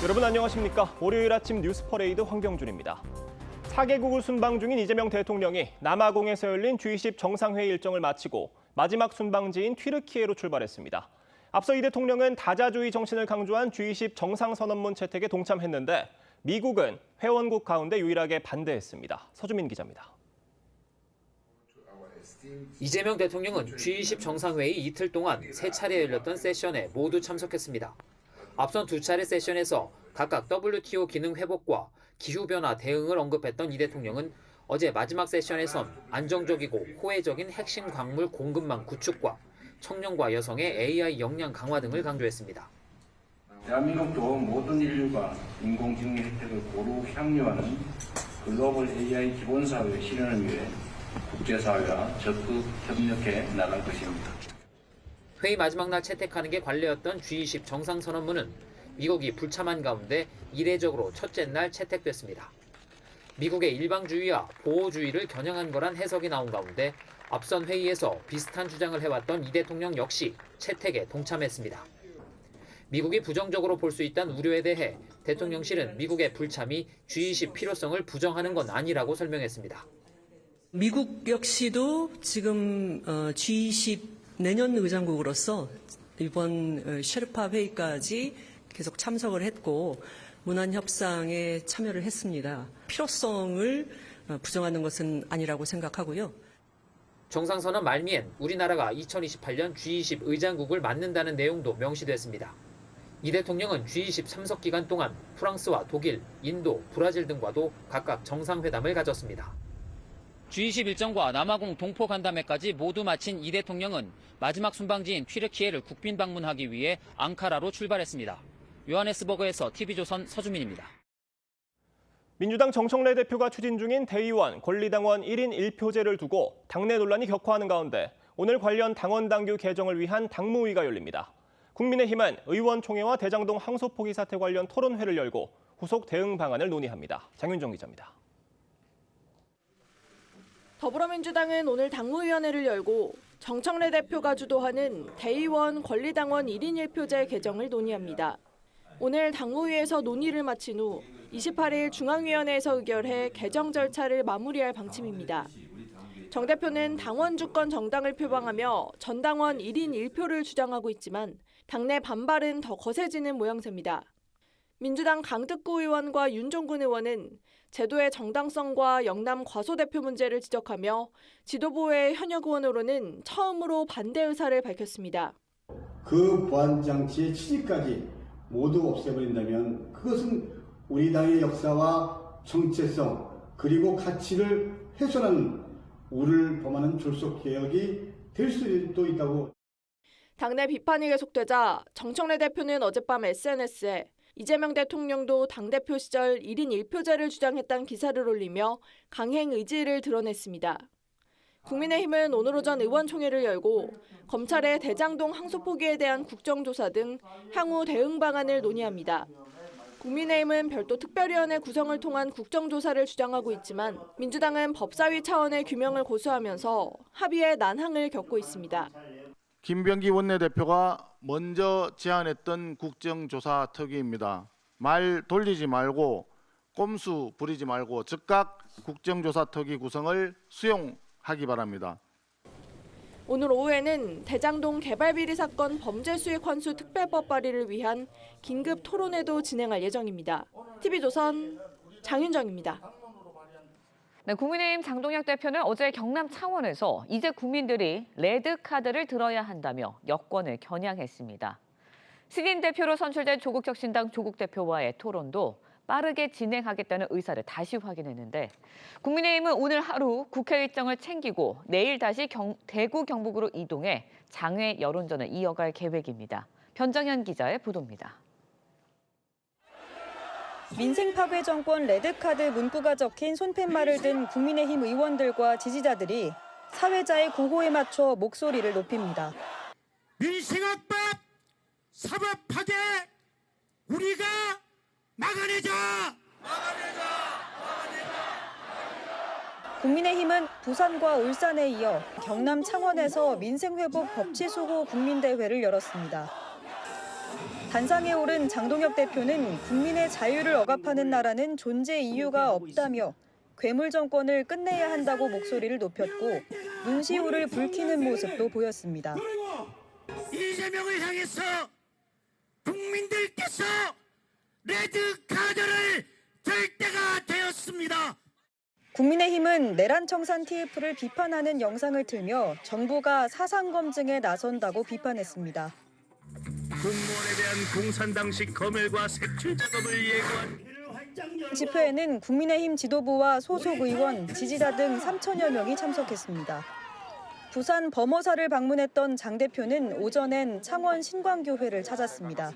여러분 안녕하십니까? 월요일 아침 뉴스퍼레이드 황병준입니다. 4개국을 순방 중인 이재명 대통령이 남아공에서 열린 G20 정상회의 일정을 마치고 마지막 순방지인 튀르키예로 출발했습니다. 앞서 이 대통령은 다자주의 정신을 강조한 G20 정상선언문 채택에 동참했는데 미국은 회원국 가운데 유일하게 반대했습니다. 서주민 기자입니다. 이재명 대통령은 G20 정상회의 이틀 동안 3차례 열렸던 세션에 모두 참석했습니다. 앞선 2차례 세션에서 각각 WTO 기능 회복과 기후변화 대응을 언급했던 이 대통령은 어제 마지막 세션에선 안정적이고 호혜적인 핵심 광물 공급망 구축과 청년과 여성의 AI 역량 강화 등을 강조했습니다. 대한민국도 모든 인류가 인공지능 혜택을 고루 향유하는 글로벌 AI 기본사회 실현을 위해 국제사회와 적극 협력해 나갈 것입니다. 회의 마지막 날 채택하는 게 관례였던 G20 정상선언문은 미국이 불참한 가운데 이례적으로 첫째 날 채택됐습니다. 미국의 일방주의와 보호주의를 겨냥한 거란 해석이 나온 가운데 앞선 회의에서 비슷한 주장을 해왔던 이 대통령 역시 채택에 동참했습니다. 미국이 부정적으로 볼 수 있다는 우려에 대해 대통령실은 미국의 불참이 G20 필요성을 부정하는 건 아니라고 설명했습니다. 미국 역시도 지금 G20 내년 의장국으로서 이번 셰르파 회의까지 계속 참석을 했고 문안 협상에 참여를 했습니다. 필요성을 부정하는 것은 아니라고 생각하고요. 정상선언 말미엔 우리나라가 2028년 G20 의장국을 맡는다는 내용도 명시됐습니다. 이 대통령은 G20 참석 기간 동안 프랑스와 독일, 인도, 브라질 등과도 각각 정상회담을 가졌습니다. G20 일정과 남아공 동포 간담회까지 모두 마친 이 대통령은 마지막 순방지인 튀르키예를 국빈 방문하기 위해 앙카라로 출발했습니다. 요하네스버그에서 TV조선 서주민입니다. 민주당 정청래 대표가 추진 중인 대의원, 권리당원 1인 1표제를 두고 당내 논란이 격화하는 가운데 오늘 관련 당원 당규 개정을 위한 당무위가 열립니다. 국민의힘은 의원총회와 대장동 항소 포기 사태 관련 토론회를 열고 후속 대응 방안을 논의합니다. 장윤정 기자입니다. 더불어민주당은 오늘 당무위원회를 열고 정청래 대표가 주도하는 대의원 권리당원 1인 1표제 개정을 논의합니다. 오늘 당무위에서 논의를 마친 후 28일 중앙위원회에서 의결해 개정 절차를 마무리할 방침입니다. 정 대표는 당원 주권 정당을 표방하며 전당원 1인 1표를 주장하고 있지만 당내 반발은 더 거세지는 모양새입니다. 민주당 강특구 의원과 윤종군 의원은 제도의 정당성과 영남 과소대표 문제를 지적하며 지도부의 현역 의원으로는 처음으로 반대 의사를 밝혔습니다. 그 보안장치의 취지까지 모두 없애버린다면 그것은 우리 당의 역사와 정체성 그리고 가치를 훼손하는 우를 범하는 졸속개혁이 될 수도 있다고. 당내 비판이 계속되자 정청래 대표는 어젯밤 SNS에 이재명 대통령도 당대표 시절 1인 1표제를 주장했다는 기사를 올리며 강행 의지를 드러냈습니다. 국민의힘은 오늘 오전 의원총회를 열고 검찰의 대장동 항소 포기에 대한 국정조사 등 향후 대응 방안을 논의합니다. 국민의힘은 별도 특별위원회 구성을 통한 국정조사를 주장하고 있지만 민주당은 법사위 차원의 규명을 고수하면서 합의의 난항을 겪고 있습니다. 김병기 원내대표가 먼저 제안했던 국정조사 특위입니다. 말 돌리지 말고 꼼수 부리지 말고 즉각 국정조사 특위 구성을 수용하기 바랍니다. 오늘 오후에는 대장동 개발비리 사건 범죄 수익 환수 특별법 발의를 위한 긴급 토론회도 진행할 예정입니다. TV조선 장윤정입니다. 네, 국민의힘 장동혁 대표는 어제 경남 창원에서 이제 국민들이 레드카드를 들어야 한다며 여권을 겨냥했습니다. 신인 대표로 선출된 조국혁신당 조국 대표와의 토론도 빠르게 진행하겠다는 의사를 다시 확인했는데 국민의힘은 오늘 하루 국회 일정을 챙기고 내일 다시 대구 경북으로 이동해 장외 여론전을 이어갈 계획입니다. 변정현 기자의 보도입니다. 민생 파괴 정권 레드카드 문구가 적힌 손팻말을 든 국민의힘 의원들과 지지자들이 사회자의 구호에 맞춰 목소리를 높입니다. 민생 압박, 사법 파괴, 우리가 막아내자! 국민의힘은 부산과 울산에 이어 경남 창원에서 민생회복 법치수호 국민대회를 열었습니다. 단상에 오른 장동혁 대표는 국민의 자유를 억압하는 나라는 존재 이유가 없다며 괴물 정권을 끝내야 한다고 목소리를 높였고 눈시울을 붉히는 모습도 보였습니다. 이재명을 향해서 국민들께서 레드카드를 들 때가 되었습니다. 국민의힘은 내란 청산 TF를 비판하는 영상을 틀며 정부가 사상 검증에 나선다고 비판했습니다. 공무원에 대한 공산당식 검열과 색출 작업을 예고한 집회에는 국민의힘 지도부와 소속 의원, 지지자 등 3천여 명이 참석했습니다. 부산 범어사를 방문했던 장 대표는 오전엔 창원 신광교회를 찾았습니다.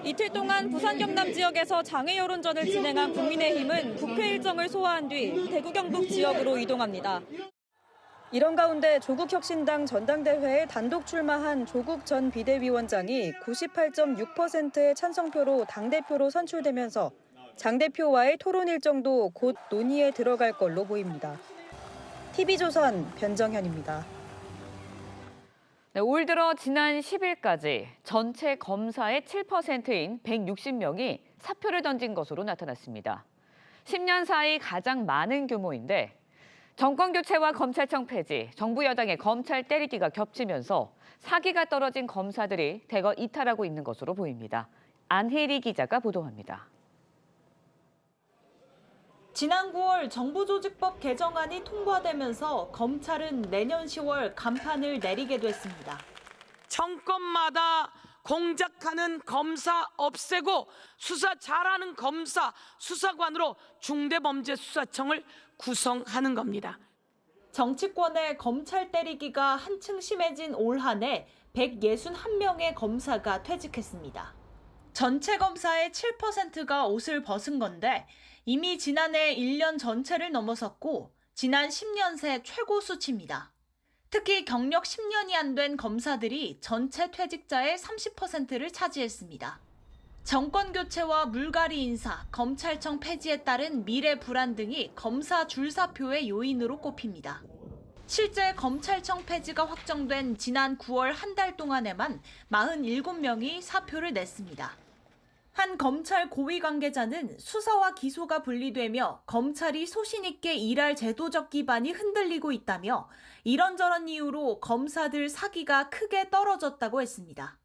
이틀 동안 부산 경남 지역에서 장외 여론전을 진행한 국민의힘은 국회 일정을 소화한 뒤 대구 경북 지역으로 이동합니다. 이런 가운데 조국혁신당 전당대회에 단독 출마한 조국 전 비대위원장이 98.6%의 찬성표로 당대표로 선출되면서 장 대표와의 토론 일정도 곧 논의에 들어갈 걸로 보입니다. TV조선 변정현입니다. 네, 올 들어 지난 10일까지 전체 검사의 7%인 160명이 사표를 던진 것으로 나타났습니다. 10년 사이 가장 많은 규모인데 정권 교체와 검찰청 폐지, 정부 여당의 검찰 때리기가 겹치면서 사기가 떨어진 검사들이 대거 이탈하고 있는 것으로 보입니다. 안혜리 기자가 보도합니다. 지난 9월 정부조직법 개정안이 통과되면서 검찰은 내년 10월 간판을 내리게 됐습니다. 정권마다 공작하는 검사 없애고 수사 잘하는 검사 수사관으로 중대범죄수사청을 구성하는 겁니다. 정치권의 검찰 때리기가 한층 심해진 올 한 해 161명의 검사가 퇴직했습니다. 전체 검사의 7%가 옷을 벗은 건데 이미 지난해 1년 전체를 넘어섰고 지난 10년 새 최고 수치입니다. 특히 경력 10년이 안 된 검사들이 전체 퇴직자의 30%를 차지했습니다. 정권 교체와 물갈이 인사, 검찰청 폐지에 따른 미래 불안 등이 검사 줄사표의 요인으로 꼽힙니다. 실제 검찰청 폐지가 확정된 지난 9월 한 달 동안에만 47명이 사표를 냈습니다. 한 검찰 고위 관계자는 수사와 기소가 분리되며 검찰이 소신 있게 일할 제도적 기반이 흔들리고 있다며 이런저런 이유로 검사들 사기가 크게 떨어졌다고 했습니다.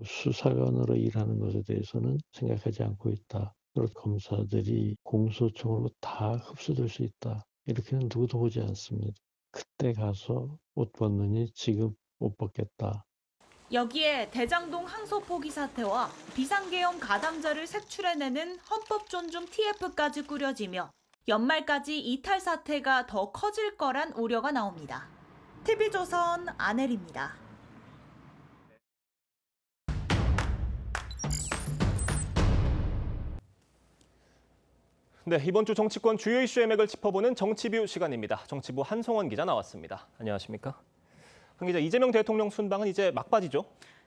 수사관으로 일하는 것에 대해서는 생각하지 않고 있다. 그리고 검사들이 공소청으로 다 흡수될 수 있다. 이렇게는 누구도 보지 않습니다. 그때 가서 옷 벗느니 지금 못 벗겠다. 여기에 대장동 항소 포기 사태와 비상계엄 가담자를 색출해내는 헌법 존중 TF까지 꾸려지며 연말까지 이탈 사태가 더 커질 거란 우려가 나옵니다. TV조선 안혜리입니다. 네, 이번 주 정치권 주요 이슈의 맥을 짚어보는 정치뷰 시간입니다. 정치부 한송원 기자 나왔습니다. 안녕하십니까? 한 기자, 이재명 대통령 순방은 이제 막바지죠?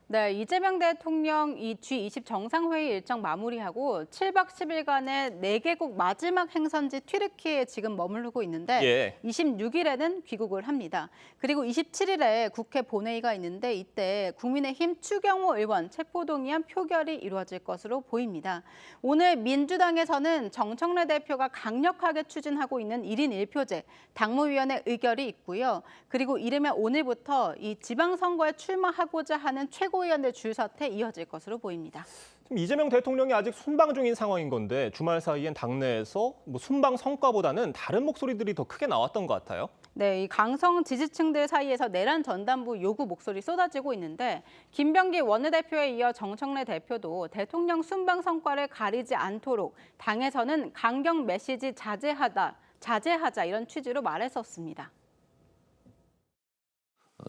네, 이재명 대통령 이 G20 정상회의 일정 마무리하고 7박 10일간의 4개국 마지막 행선지 튀르키예에 지금 머무르고 있는데 26일에는 귀국을 합니다. 그리고 27일에 국회 본회의가 있는데 이때 국민의힘 추경호 의원 체포동의안 표결이 이루어질 것으로 보입니다. 오늘 민주당에서는 정청래 대표가 강력하게 추진하고 있는 1인 1표제 당무위원회 의결이 있고요. 그리고 이르면 오늘부터 이 지방선거에 출마하고자 하는 최고위원들 줄서태 이어질 것으로 보입니다. 지금 이재명 대통령이 아직 순방 중인 상황인 건데 주말 사이엔 당내에서 순방 성과보다는 다른 목소리들이 더 크게 나왔던 것 같아요. 네, 이 강성 지지층들 사이에서 내란 전담부 요구 목소리 쏟아지고 있는데 김병기 원내대표에 이어 정청래 대표도 대통령 순방 성과를 가리지 않도록 당에서는 강경 메시지 자제하자 이런 취지로 말했었습니다.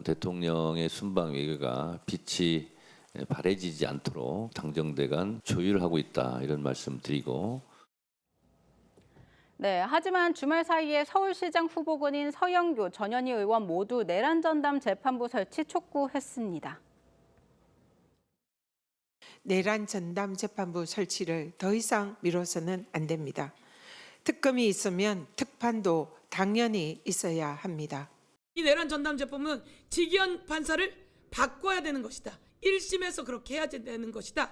대통령의 순방 외교가 빛이 바래지지 않도록 당정대 간 조율을 하고 있다 이런 말씀 드리고. 네, 하지만 주말 사이에 서울시장 후보군인 서영교, 전현희 의원 모두 내란 전담 재판부 설치 촉구했습니다. 내란 전담 재판부 설치를 더 이상 미뤄서는 안 됩니다. 특검이 있으면 특판도 당연히 있어야 합니다. 이 내란 전담 재판부는 지기현 판사를 바꿔야 되는 것이다. 1심에서 그렇게 해야 되는 것이다.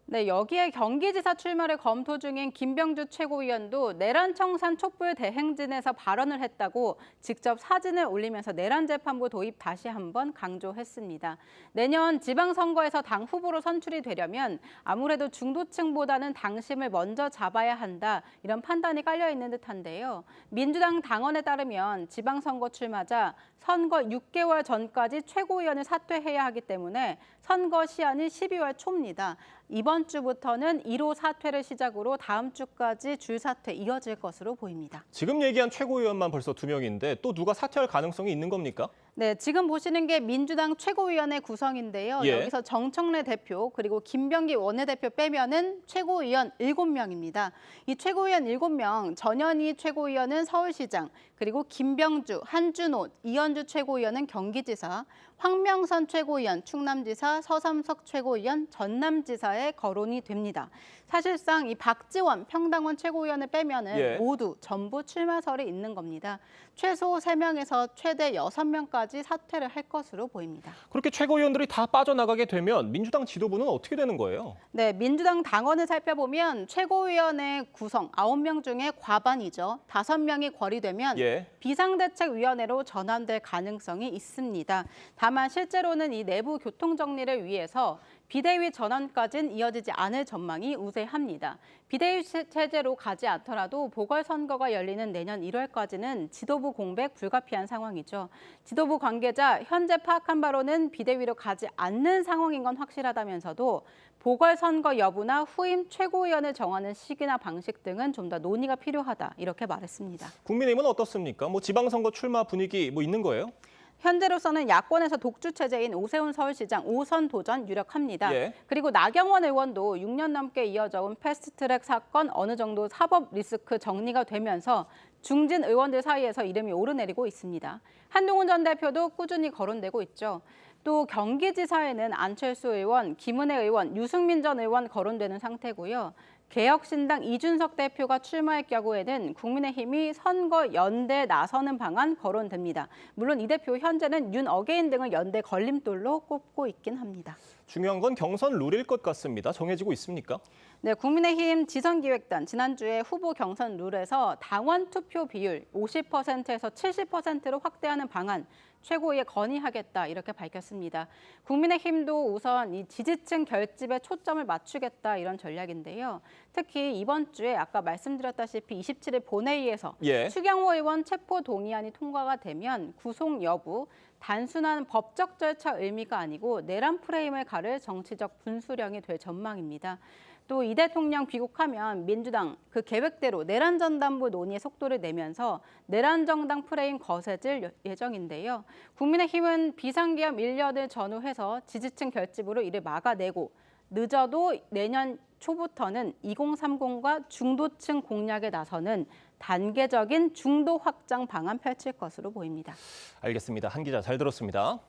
네, 여기에 경기지사 출마를 검토 중인 김병주 최고위원도 내란 청산 촛불 대행진에서 발언을 했다고 직접 사진을 올리면서 내란 재판부 도입 다시 한번 강조했습니다. 내년 지방선거에서 당 후보로 선출이 되려면 아무래도 중도층보다는 당심을 먼저 잡아야 한다, 이런 판단이 깔려 있는 듯한데요. 민주당 당원에 따르면 지방선거 출마자 선거 6개월 전까지 최고위원을 사퇴해야 하기 때문에 선거 시한이 12월 초입니다. 이번 주부터는 1호 사퇴를 시작으로 다음 주까지 줄사퇴 이어질 것으로 보입니다. 지금 얘기한 최고위원만 벌써 2명인데 또 누가 사퇴할 가능성이 있는 겁니까? 네, 지금 보시는 게 민주당 최고위원회 구성인데요. 예. 여기서 정청래 대표 그리고 김병기 원내대표 빼면은 최고위원 7명입니다. 이 최고위원 7명, 전현희 최고위원은 서울시장, 그리고 김병주, 한준호, 이현주 최고위원은 경기지사, 황명선 최고위원, 충남지사, 서삼석 최고위원, 전남지사에 거론이 됩니다. 사실상 이 박지원, 평당원 최고위원을 빼면은 모두 전부 출마설이 있는 겁니다. 최소 3명에서 최대 6명까지 사퇴를 할 것으로 보입니다. 그렇게 최고위원들이 다 빠져나가게 되면 민주당 지도부는 어떻게 되는 거예요? 네, 민주당 당원을 살펴보면 최고위원회 구성 9명 중에 과반이죠. 5명이 거리되면 비상대책위원회로 전환될 가능성이 있습니다. 다만 실제로는 이 내부 교통 정리를 위해서 비대위 전환까지는 이어지지 않을 전망이 우세합니다. 비대위 체제로 가지 않더라도 보궐선거가 열리는 내년 1월까지는 지도부 공백 불가피한 상황이죠. 지도부 관계자 현재 파악한 바로는 비대위로 가지 않는 상황인 건 확실하다면서도 보궐선거 여부나 후임 최고위원을 정하는 시기나 방식 등은 좀 더 논의가 필요하다, 이렇게 말했습니다. 국민의힘은 어떻습니까? 지방선거 출마 분위기 있는 거예요? 현재로서는 야권에서 독주 체제인 오세훈 서울시장 5선 도전 유력합니다. 그리고 나경원 의원도 6년 넘게 이어져온 패스트트랙 사건 어느 정도 사법 리스크 정리가 되면서 중진 의원들 사이에서 이름이 오르내리고 있습니다. 한동훈 전 대표도 꾸준히 거론되고 있죠. 또 경기지사에는 안철수 의원, 김은혜 의원, 유승민 전 의원 거론되는 상태고요. 개혁신당 이준석 대표가 출마할 경우에는 국민의힘이 선거 연대에 나서는 방안 거론됩니다. 물론 이 대표 현재는 윤 어게인 등을 연대 걸림돌로 꼽고 있긴 합니다. 중요한 건 경선 룰일 것 같습니다. 정해지고 있습니까? 네, 국민의힘 지선기획단 지난주에 후보 경선 룰에서 당원 투표 비율 50%에서 70%로 확대하는 방안 최고위에 건의하겠다, 이렇게 밝혔습니다. 국민의힘도 우선 이 지지층 결집에 초점을 맞추겠다, 이런 전략인데요. 특히 이번 주에 아까 말씀드렸다시피 27일 본회의에서 추경호 의원 체포 동의안이 통과가 되면 구속 여부, 단순한 법적 절차 의미가 아니고 내란 프레임을 가를 정치적 분수령이 될 전망입니다. 또 이 대통령 귀국하면 민주당 그 계획대로 내란 전담부 논의에 속도를 내면서 내란 정당 프레임 거세질 예정인데요. 국민의힘은 비상계엄 1년을 전후해서 지지층 결집으로 이를 막아내고 늦어도 내년 초부터는 2030과 중도층 공략에 나서는 단계적인 중도 확장 방안 펼칠 것으로 보입니다. 알겠습니다. 한 기자 잘 들었습니다.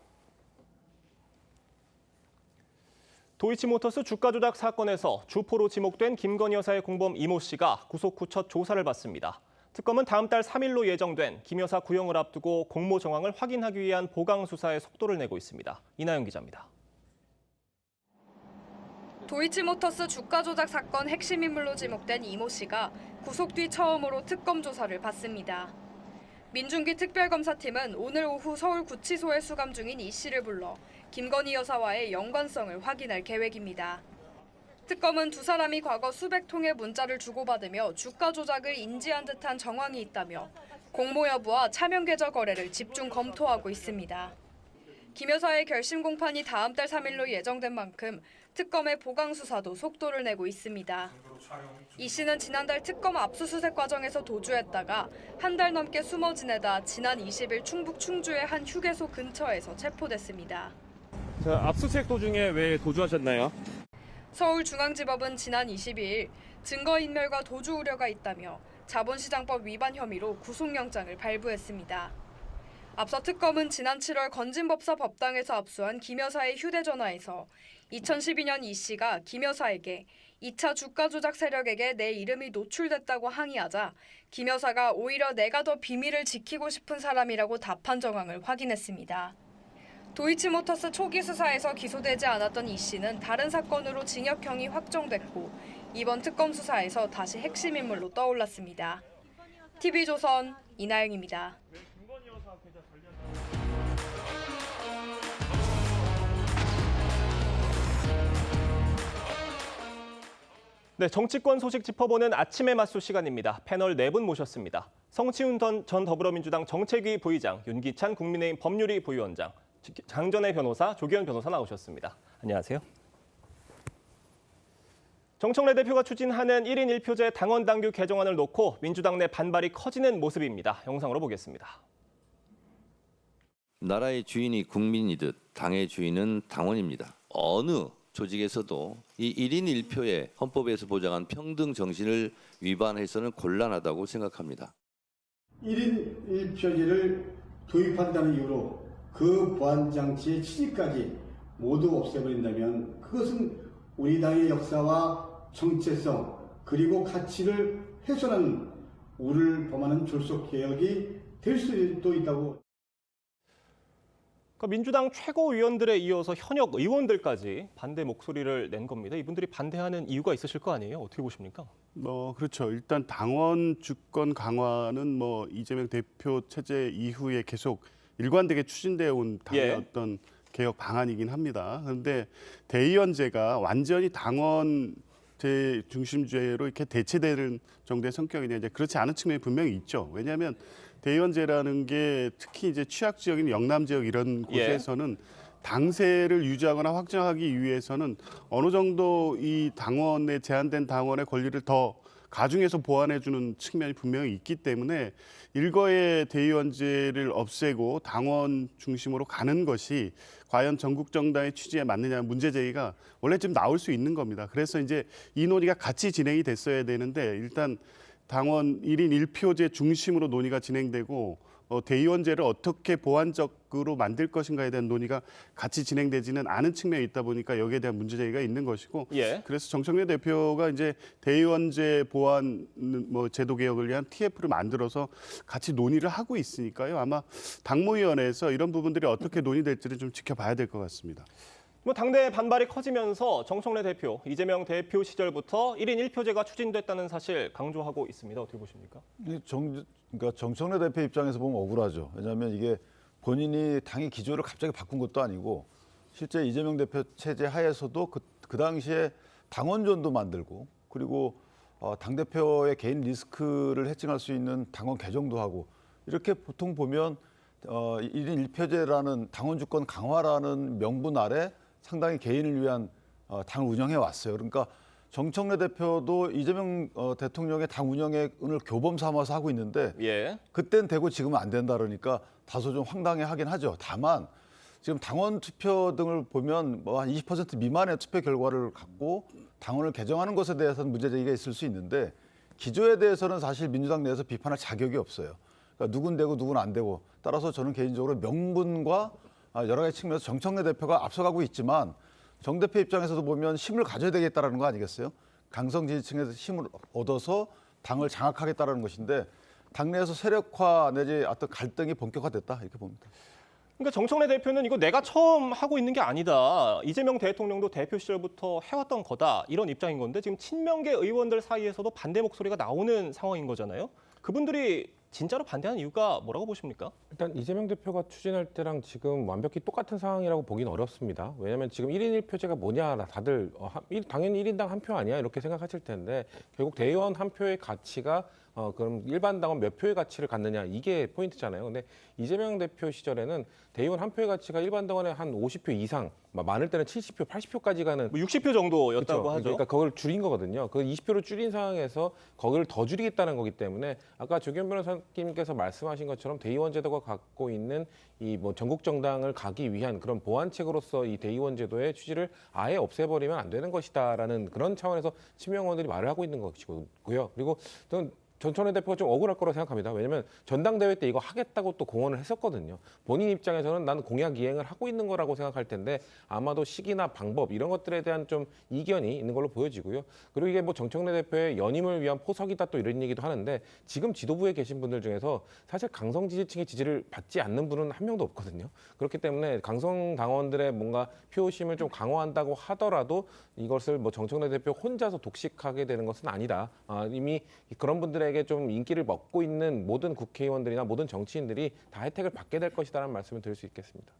도이치모터스 주가 조작 사건에서 주포로 지목된 김건희 여사의 공범 이모 씨가 구속 후 첫 조사를 받습니다. 특검은 다음 달 3일로 예정된 김 여사 구형을 앞두고 공모 정황을 확인하기 위한 보강 수사에 속도를 내고 있습니다. 이나영 기자입니다. 도이치모터스 주가 조작 사건 핵심 인물로 지목된 이모 씨가 구속 뒤 처음으로 특검 조사를 받습니다. 민중기 특별검사팀은 오늘 오후 서울구치소에 수감 중인 이 씨를 불러 김건희 여사와의 연관성을 확인할 계획입니다. 특검은 두 사람이 과거 수백 통의 문자를 주고받으며 주가 조작을 인지한 듯한 정황이 있다며 공모 여부와 차명 계좌 거래를 집중 검토하고 있습니다. 김 여사의 결심 공판이 다음 달 3일로 예정된 만큼 특검의 보강 수사도 속도를 내고 있습니다. 이 씨는 지난달 특검 압수수색 과정에서 도주했다가 한 달 넘게 숨어 지내다 지난 20일 충북 충주의 한 휴게소 근처에서 체포됐습니다. 압수수색 도중에 왜 도주하셨나요? 서울중앙지법은 지난 22일 증거인멸과 도주 우려가 있다며 자본시장법 위반 혐의로 구속영장을 발부했습니다. 앞서 특검은 지난 7월 건진법사 법당에서 압수한 김 여사의 휴대전화에서 2012년 이 씨가 김 여사에게 2차 주가 조작 세력에게 내 이름이 노출됐다고 항의하자 김 여사가 오히려 내가 더 비밀을 지키고 싶은 사람이라고 답한 정황을 확인했습니다. 도이치모터스 초기 수사에서 기소되지 않았던 이 씨는 다른 사건으로 징역형이 확정됐고 이번 특검 수사에서 다시 핵심 인물로 떠올랐습니다. TV조선 이나영입니다. 네, 정치권 소식 짚어보는 아침의 맛소 시간입니다. 패널 4분 모셨습니다. 성치훈 전 더불어민주당 정책위 부의장, 윤기찬 국민의힘 법률위 부위원장, 장전혜 변호사, 조기현 변호사 나오셨습니다. 안녕하세요. 정청래 대표가 추진하는 1인 1표제 당원 당규 개정안을 놓고 민주당 내 반발이 커지는 모습입니다. 영상으로 보겠습니다. 나라의 주인이 국민이듯 당의 주인은 당원입니다. 어느 조직에서도 이 1인 1표의 헌법에서 보장한 평등 정신을 위반해서는 곤란하다고 생각합니다. 1인 1표제를 도입한다는 이유로 그 보안장치의 취지까지 모두 없애버린다면 그것은 우리 당의 역사와 정체성 그리고 가치를 훼손하는 우를 범하는 졸속개혁이 될 수도 있다고. 민주당 최고위원들에 이어서 현역 의원들까지 반대 목소리를 낸 겁니다. 이분들이 반대하는 이유가 있으실 거 아니에요? 어떻게 보십니까? 그렇죠. 일단 당원 주권 강화는 이재명 대표 체제 이후에 계속 일관되게 추진되어 온 당의 어떤 개혁 방안이긴 합니다. 그런데 대의원제가 완전히 당원 제 중심주의로 이렇게 대체되는 정도의 성격이냐 이제 그렇지 않은 측면이 분명히 있죠. 왜냐하면 대의원제라는 게 특히 이제 취약 지역인 영남 지역 이런 곳에서는 당세를 유지하거나 확장하기 위해서는 어느 정도 이 당원의 제한된 당원의 권리를 더 가중해서 보완해주는 측면이 분명히 있기 때문에 일거의 대의원제를 없애고 당원 중심으로 가는 것이 과연 전국 정당의 취지에 맞느냐 문제 제기가 원래 좀 나올 수 있는 겁니다. 그래서 이제 이 논의가 같이 진행이 됐어야 되는데 일단 당원 1인 1표제 중심으로 논의가 진행되고 대의원제를 어떻게 보완적으로 만들 것인가에 대한 논의가 같이 진행되지는 않은 측면이 있다 보니까 여기에 대한 문제 제기가 있는 것이고 그래서 정청래 대표가 이제 대의원제 보완 제도 개혁을 위한 TF를 만들어서 같이 논의를 하고 있으니까요. 아마 당무위원회에서 이런 부분들이 어떻게 논의될지를 좀 지켜봐야 될 것 같습니다. 당내 반발이 커지면서 정청래 대표, 이재명 대표 시절부터 1인 1표제가 추진됐다는 사실 강조하고 있습니다. 어떻게 보십니까? 그러니까 정청래 대표 입장에서 보면 억울하죠. 왜냐하면 이게 본인이 당의 기조를 갑자기 바꾼 것도 아니고 실제 이재명 대표 체제 하에서도 그 당시에 당원전도 만들고 그리고 당대표의 개인 리스크를 해칭할 수 있는 당원 개정도 하고 이렇게 보통 보면 1인 1표제라는 당원 주권 강화라는 명분 아래 상당히 개인을 위한 당을 운영해 왔어요. 그러니까 정청래 대표도 이재명 대통령의 당 운영을 교범 삼아서 하고 있는데 그땐 되고 지금은 안 된다 그러니까 다소 좀 황당해하긴 하죠. 다만 지금 당원 투표 등을 보면 한 20% 미만의 투표 결과를 갖고 당원을 개정하는 것에 대해서는 문제 제기가 있을 수 있는데 기조에 대해서는 사실 민주당 내에서 비판할 자격이 없어요. 그러니까 누군 되고 누군 안 되고 따라서 저는 개인적으로 명분과 여러 가지 측면에서 정청래 대표가 앞서가고 있지만 정 대표 입장에서도 보면 힘을 가져야 되겠다라는 거 아니겠어요? 강성 지지층에서 힘을 얻어서 당을 장악하겠다라는 것인데 당내에서 세력화 내지 어떤 갈등이 본격화됐다 이렇게 봅니다. 그러니까 정청래 대표는 이거 내가 처음 하고 있는 게 아니다. 이재명 대통령도 대표 시절부터 해왔던 거다. 이런 입장인 건데 지금 친명계 의원들 사이에서도 반대 목소리가 나오는 상황인 거잖아요. 그분들이 진짜로 반대하는 이유가 뭐라고 보십니까? 일단 이재명 대표가 추진할 때랑 지금 완벽히 똑같은 상황이라고 보기는 어렵습니다. 왜냐하면 지금 1인 1표제가 뭐냐 다들 당연히 1인당 한 표 아니야 이렇게 생각하실 텐데 결국 대의원 한 표의 가치가 그럼 일반 당원 몇 표의 가치를 갖느냐 이게 포인트잖아요. 근데 이재명 대표 시절에는 대의원 한 표의 가치가 일반 당원의 한 50표 이상, 많을 때는 70표, 80표까지 가는 60표 정도였다고 하죠. 그러니까 그걸 줄인 거거든요. 그 20표를 줄인 상황에서 거기를 더 줄이겠다는 거기 때문에 아까 조기현 변호사님께서 말씀하신 것처럼 대의원 제도가 갖고 있는 이 전국 정당을 가기 위한 그런 보완책으로서 이 대의원 제도의 취지를 아예 없애버리면 안 되는 것이다라는 그런 차원에서 친명 의원들이 말을 하고 있는 것이고요. 그리고 저는 전천의 대표가 좀 억울할 거라고 생각합니다. 왜냐하면 전당대회 때 이거 하겠다고 또 공언을 했었거든요. 본인 입장에서는 나는 공약 이행을 하고 있는 거라고 생각할 텐데 아마도 시기나 방법 이런 것들에 대한 좀 이견이 있는 걸로 보여지고요. 그리고 이게 뭐 정청래 대표의 연임을 위한 포석이다 또 이런 얘기도 하는데 지금 지도부에 계신 분들 중에서 사실 강성 지지층의 지지를 받지 않는 분은 한 명도 없거든요. 그렇기 때문에 강성 당원들의 뭔가 표심을 좀 강화한다고 하더라도 이것을 뭐 정청래 대표 혼자서 독식하게 되는 것은 아니다. 이미 그런 분들에게 좀 인기를 먹고 있는 모든 국회의원들이나 모든 정치인들이 다 혜택을 받게 될 것이다라는 말씀을 드릴 수 있겠습니다.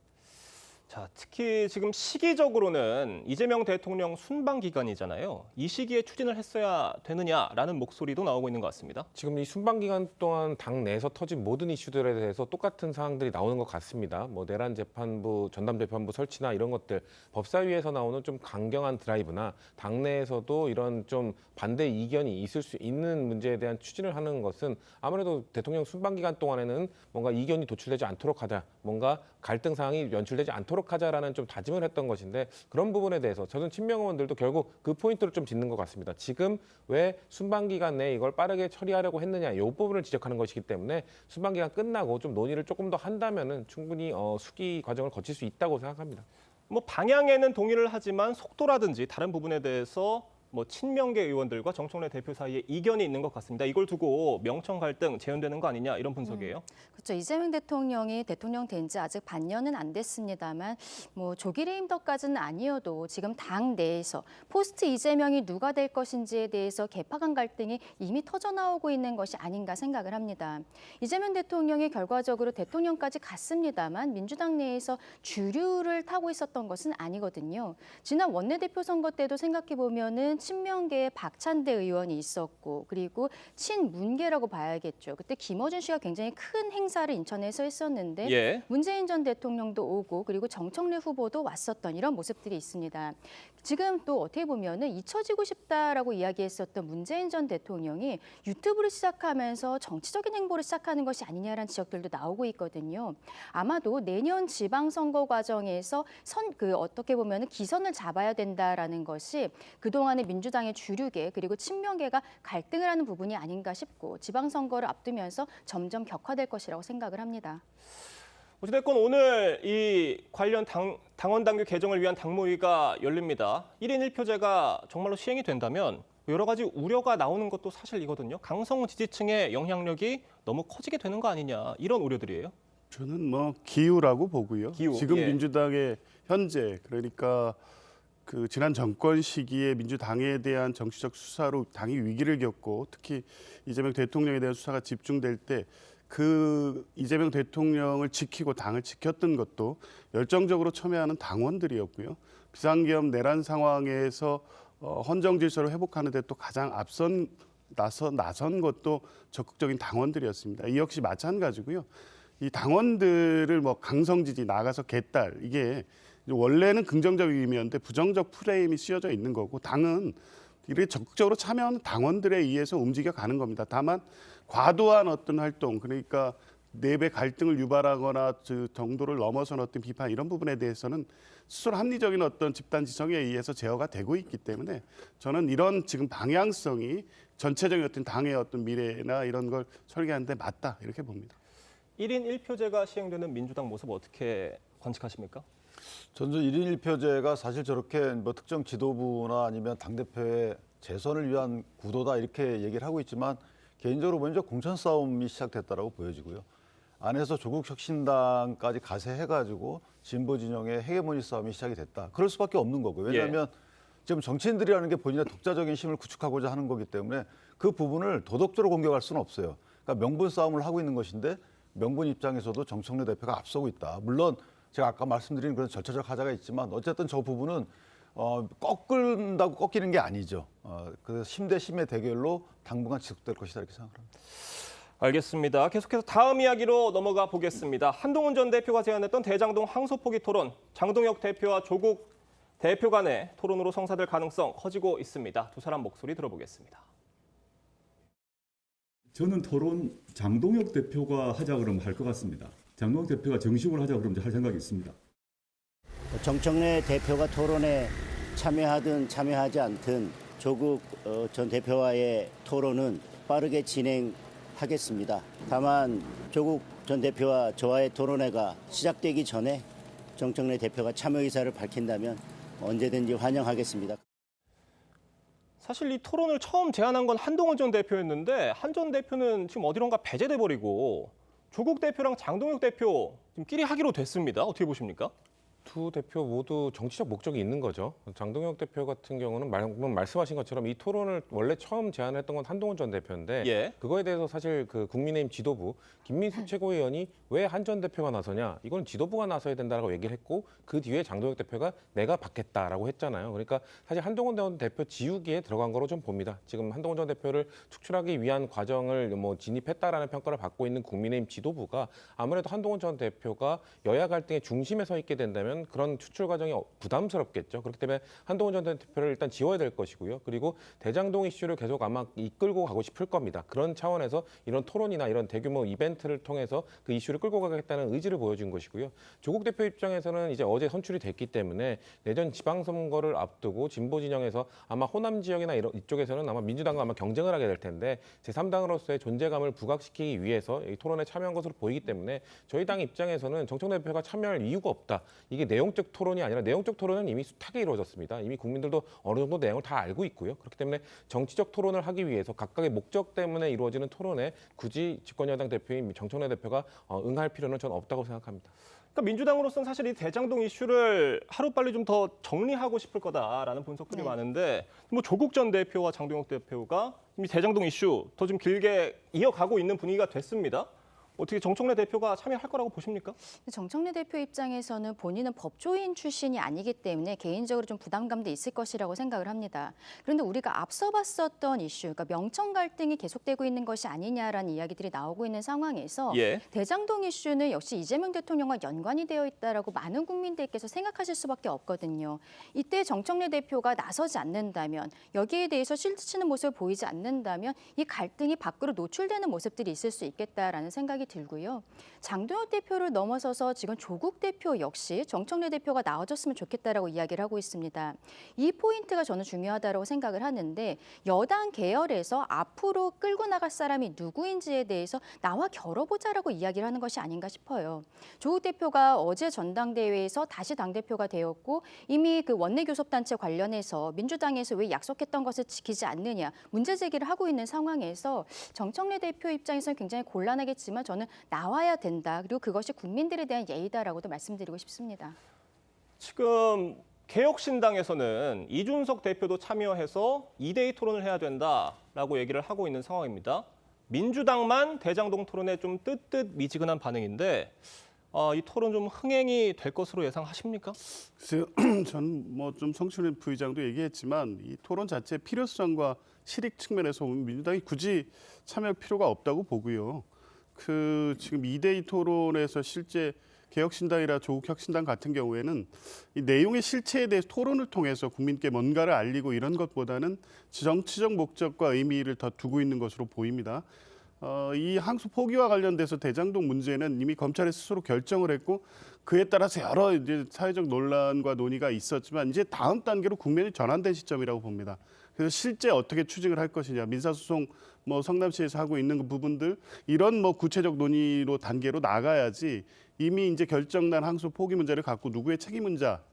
자, 특히 지금 시기적으로는 이재명 대통령 순방 기간이잖아요. 이 시기에 추진을 했어야 되느냐라는 목소리도 나오고 있는 것 같습니다. 지금 이 순방 기간 동안 당 내에서 터진 모든 이슈들에 대해서 똑같은 사항들이 나오는 것 같습니다. 뭐 내란 재판부, 전담 재판부 설치나 이런 것들, 법사위에서 나오는 좀 강경한 드라이브나 당내에서도 이런 좀 반대 이견이 있을 수 있는 문제에 대한 추진을 하는 것은 아무래도 대통령 순방 기간 동안에는 뭔가 이견이 도출되지 않도록 하자, 뭔가 갈등 사항이 연출되지 않도록 하자라는 좀 다짐을 했던 것인데 그런 부분에 대해서 저는 친명 의원들도 결국 그 포인트를 좀 짚는 것 같습니다. 지금 왜 순방 기간 내에 이걸 빠르게 처리하려고 했느냐 이 부분을 지적하는 것이기 때문에 순방 기간 끝나고 좀 논의를 조금 더 한다면은 충분히 수기 과정을 거칠 수 있다고 생각합니다. 뭐 방향에는 동의를 하지만 속도라든지 다른 부분에 대해서 뭐 친명계 의원들과 정청래 대표 사이에 이견이 있는 것 같습니다. 이걸 두고 명청 갈등 재현되는 거 아니냐 이런 분석이에요. 그렇죠. 이재명 대통령이 대통령 된 지 아직 반년은 안 됐습니다만 뭐 조기래 임덕까지는 아니어도 지금 당 내에서 포스트 이재명이 누가 될 것인지에 대해서 개파간 갈등이 이미 터져나오고 있는 것이 아닌가 생각을 합니다. 이재명 대통령이 결과적으로 대통령까지 갔습니다만 민주당 내에서 주류를 타고 있었던 것은 아니거든요. 지난 원내대표 선거 때도 생각해 보면은 친명계의 박찬대 의원이 있었고 그리고 친문계라고 봐야겠죠. 그때 김어준 씨가 굉장히 큰 행사를 인천에서 했었는데 문재인 전 대통령도 오고 그리고 정청래 후보도 왔었던 이런 모습들이 있습니다. 지금 또 어떻게 보면은 잊혀지고 싶다라고 이야기했었던 문재인 전 대통령이 유튜브를 시작하면서 정치적인 행보를 시작하는 것이 아니냐라는 지적들도 나오고 있거든요. 아마도 내년 지방선거 과정에서 어떻게 보면은 기선을 잡아야 된다라는 것이 그동안의 민주당의 주류계 그리고 친명계가 갈등을 하는 부분이 아닌가 싶고 지방선거를 앞두면서 점점 격화될 것이라고 생각을 합니다. 어찌됐건 오늘 이 관련 당원 당규 개정을 위한 당무위가 열립니다. 1인 1표제가 정말로 시행이 된다면 여러 가지 우려가 나오는 것도 사실이거든요. 강성 지지층의 영향력이 너무 커지게 되는 거 아니냐 이런 우려들이에요. 저는 뭐 기우라고 보고요. 지금 민주당의 현재 그러니까 그 지난 정권 시기에 민주당에 대한 정치적 수사로 당이 위기를 겪고 특히 이재명 대통령에 대한 수사가 집중될 때 그 이재명 대통령을 지키고 당을 지켰던 것도 열정적으로 참여하는 당원들이었고요. 비상계엄 내란 상황에서 헌정 질서를 회복하는 데 또 가장 나선 것도 적극적인 당원들이었습니다. 이 역시 마찬가지고요. 이 당원들을 뭐 강성 지지 나가서 개딸 이게 원래는 긍정적 의미였는데 부정적 프레임이 씌워져 있는 거고 당은 이렇게 적극적으로 참여하는 당원들에 의해서 움직여가는 겁니다. 다만 과도한 어떤 활동 그러니까 내배 갈등을 유발하거나 그 정도를 넘어선 어떤 비판 이런 부분에 대해서는 스스로 합리적인 어떤 집단 지성에 의해서 제어가 되고 있기 때문에 저는 이런 지금 방향성이 전체적인 어떤 당의 어떤 미래나 이런 걸 설계하는 데 맞다 이렇게 봅니다. 1인 1표제가 시행되는 민주당 모습 어떻게 관측하십니까? 저는 1인 1표제가 사실 저렇게 뭐 특정 지도부나 아니면 당대표의 재선을 위한 구도다 이렇게 얘기를 하고 있지만 개인적으로 먼저 공천 싸움이 시작됐다라고 보여지고요. 안에서 조국 혁신당까지 가세해가지고 진보 진영의 헤게모니 싸움이 시작이 됐다. 그럴 수밖에 없는 거고요. 왜냐하면 지금 정치인들이라는 게 본인의 독자적인 힘을 구축하고자 하는 거기 때문에 그 부분을 도덕적으로 공격할 수는 없어요. 그러니까 명분 싸움을 하고 있는 것인데 명분 입장에서도 정청래 대표가 앞서고 있다. 물론 제가 아까 말씀드린 그런 절차적 하자가 있지만 어쨌든 저 부분은 꺾는다고 꺾이는 게 아니죠. 그래서 힘 대 힘의 대결로 당분간 지속될 것이다 이렇게 생각합니다. 알겠습니다. 계속해서 다음 이야기로 넘어가 보겠습니다. 한동훈 전 대표가 제안했던 대장동 항소포기 토론, 장동혁 대표와 조국 대표 간의 토론으로 성사될 가능성 커지고 있습니다. 두 사람 목소리 들어보겠습니다. 저는 토론 장동혁 대표가 하자 그러면 할 것 같습니다. 장동혁 대표가 정식으로 하자 그러면 할 생각이 있습니다. 정청래 대표가 토론에 참여하든 참여하지 않든 조국 전 대표와의 토론은 빠르게 진행하겠습니다. 다만 조국 전 대표와 저와의 토론회가 시작되기 전에 정청래 대표가 참여 의사를 밝힌다면 언제든지 환영하겠습니다. 사실 이 토론을 처음 제안한 건 한동훈 전 대표였는데 한 전 대표는 지금 어디론가 배제돼 버리고 조국 대표랑 장동혁 대표 지금 끼리 하기로 됐습니다. 어떻게 보십니까? 두 대표 모두 정치적 목적이 있는 거죠. 장동혁 대표 같은 경우는 말씀하신 것처럼 이 토론을 원래 처음 제안했던 건 한동훈 전 대표인데 그거에 대해서 사실 그 국민의힘 지도부 김민수 최고위원이 왜 한 전 대표가 나서냐, 이건 지도부가 나서야 된다라고 얘기를 했고 그 뒤에 장동혁 대표가 내가 받겠다라고 했잖아요. 그러니까 사실 한동훈 전 대표 지우기에 들어간 거로 좀 봅니다. 지금 한동훈 전 대표를 축출하기 위한 과정을 뭐 진입했다라는 평가를 받고 있는 국민의힘 지도부가 아무래도 한동훈 전 대표가 여야 갈등의 중심에 서 있게 된다면 그런 추출 과정이 부담스럽겠죠. 그렇기 때문에 한동훈 전 대표를 일단 지워야 될 것이고요. 그리고 대장동 이슈를 계속 아마 이끌고 가고 싶을 겁니다. 그런 차원에서 이런 토론이나 이런 대규모 이벤트를 통해서 그 이슈를 끌고 가겠다는 의지를 보여준 것이고요. 조국 대표 입장에서는 이제 어제 선출이 됐기 때문에 내년 지방선거를 앞두고 진보 진영에서 아마 호남 지역이나 이쪽에서는 아마 민주당과 아마 경쟁을 하게 될 텐데 제3당으로서의 존재감을 부각시키기 위해서 이 토론에 참여한 것으로 보이기 때문에 저희 당 입장에서는 정청래 대표가 참여할 이유가 없다. 이게 내용적 토론이 아니라 내용적 토론은 이미 숱하게 이루어졌습니다. 이미 국민들도 어느 정도 내용을 다 알고 있고요. 그렇기 때문에 정치적 토론을 하기 위해서 각각의 목적 때문에 이루어지는 토론에 굳이 집권여당 대표인 정청래 대표가 응할 필요는 저는 없다고 생각합니다. 그러니까 민주당으로서는 사실 이 대장동 이슈를 하루빨리 좀 더 정리하고 싶을 거다라는 분석들이 많은데 뭐 조국 전 대표와 장동혁 대표가 이미 대장동 이슈 더 좀 길게 이어가고 있는 분위기가 됐습니다. 어떻게 정청래 대표가 참여할 거라고 보십니까? 정청래 대표 입장에서는 본인은 법조인 출신이 아니기 때문에 개인적으로 좀 부담감도 있을 것이라고 생각을 합니다. 그런데 우리가 앞서 봤었던 이슈, 그러니까 명청 갈등이 계속되고 있는 것이 아니냐라는 이야기들이 나오고 있는 상황에서 대장동 이슈는 역시 이재명 대통령과 연관이 되어 있다라고 많은 국민들께서 생각하실 수밖에 없거든요. 이때 정청래 대표가 나서지 않는다면, 여기에 대해서 실치는 모습을 보이지 않는다면 이 갈등이 밖으로 노출되는 모습들이 있을 수 있겠다라는 생각이 들고요. 장동혁 대표를 넘어서서 지금 조국 대표 역시 정청래 대표가 나와줬으면 좋겠다라고 이야기를 하고 있습니다. 이 포인트가 저는 중요하다고 생각을 하는데 여당 계열에서 앞으로 끌고 나갈 사람이 누구인지에 대해서 나와 겨뤄보자라고 이야기를 하는 것이 아닌가 싶어요. 조국 대표가 어제 전당대회에서 다시 당대표가 되었고 이미 그 원내교섭단체 관련해서 민주당에서 왜 약속했던 것을 지키지 않느냐 문제 제기를 하고 있는 상황에서 정청래 대표 입장에서는 굉장히 곤란하겠지만 저는 나와야 된다. 그리고 그것이 국민들에 대한 예의다라고도 말씀드리고 싶습니다. 지금 개혁신당에서는 이준석 대표도 참여해서 2대2 토론을 해야 된다라고 얘기를 하고 있는 상황입니다. 민주당만 대장동 토론에 좀 뜨뜻미지근한 반응인데 이 토론 좀 흥행이 될 것으로 예상하십니까? 글쎄요, 전 뭐 좀 성춘일 부의장도 얘기했지만 이 토론 자체의 필요성과 실익 측면에서 보면 민주당이 굳이 참여할 필요가 없다고 보고요. 지금 2대2 토론에서 실제 개혁신당이나 조국혁신당 같은 경우에는 이 내용의 실체에 대해서 토론을 통해서 국민께 뭔가를 알리고 이런 것보다는 정치적 목적과 의미를 더 두고 있는 것으로 보입니다. 이 항소 포기와 관련돼서 대장동 문제는 이미 검찰이 스스로 결정을 했고 그에 따라서 여러 이제 사회적 논란과 논의가 있었지만 이제 다음 단계로 국면이 전환된 시점이라고 봅니다. 그래서 실제 어떻게 추징을 할 것이냐, 민사소송 뭐 성남시에서 하고 있는 그 부분들 이런 뭐 구체적 논의로 단계로 나가야지 이미 이제 결정난 항소 포기 문제를 갖고 누구의 책임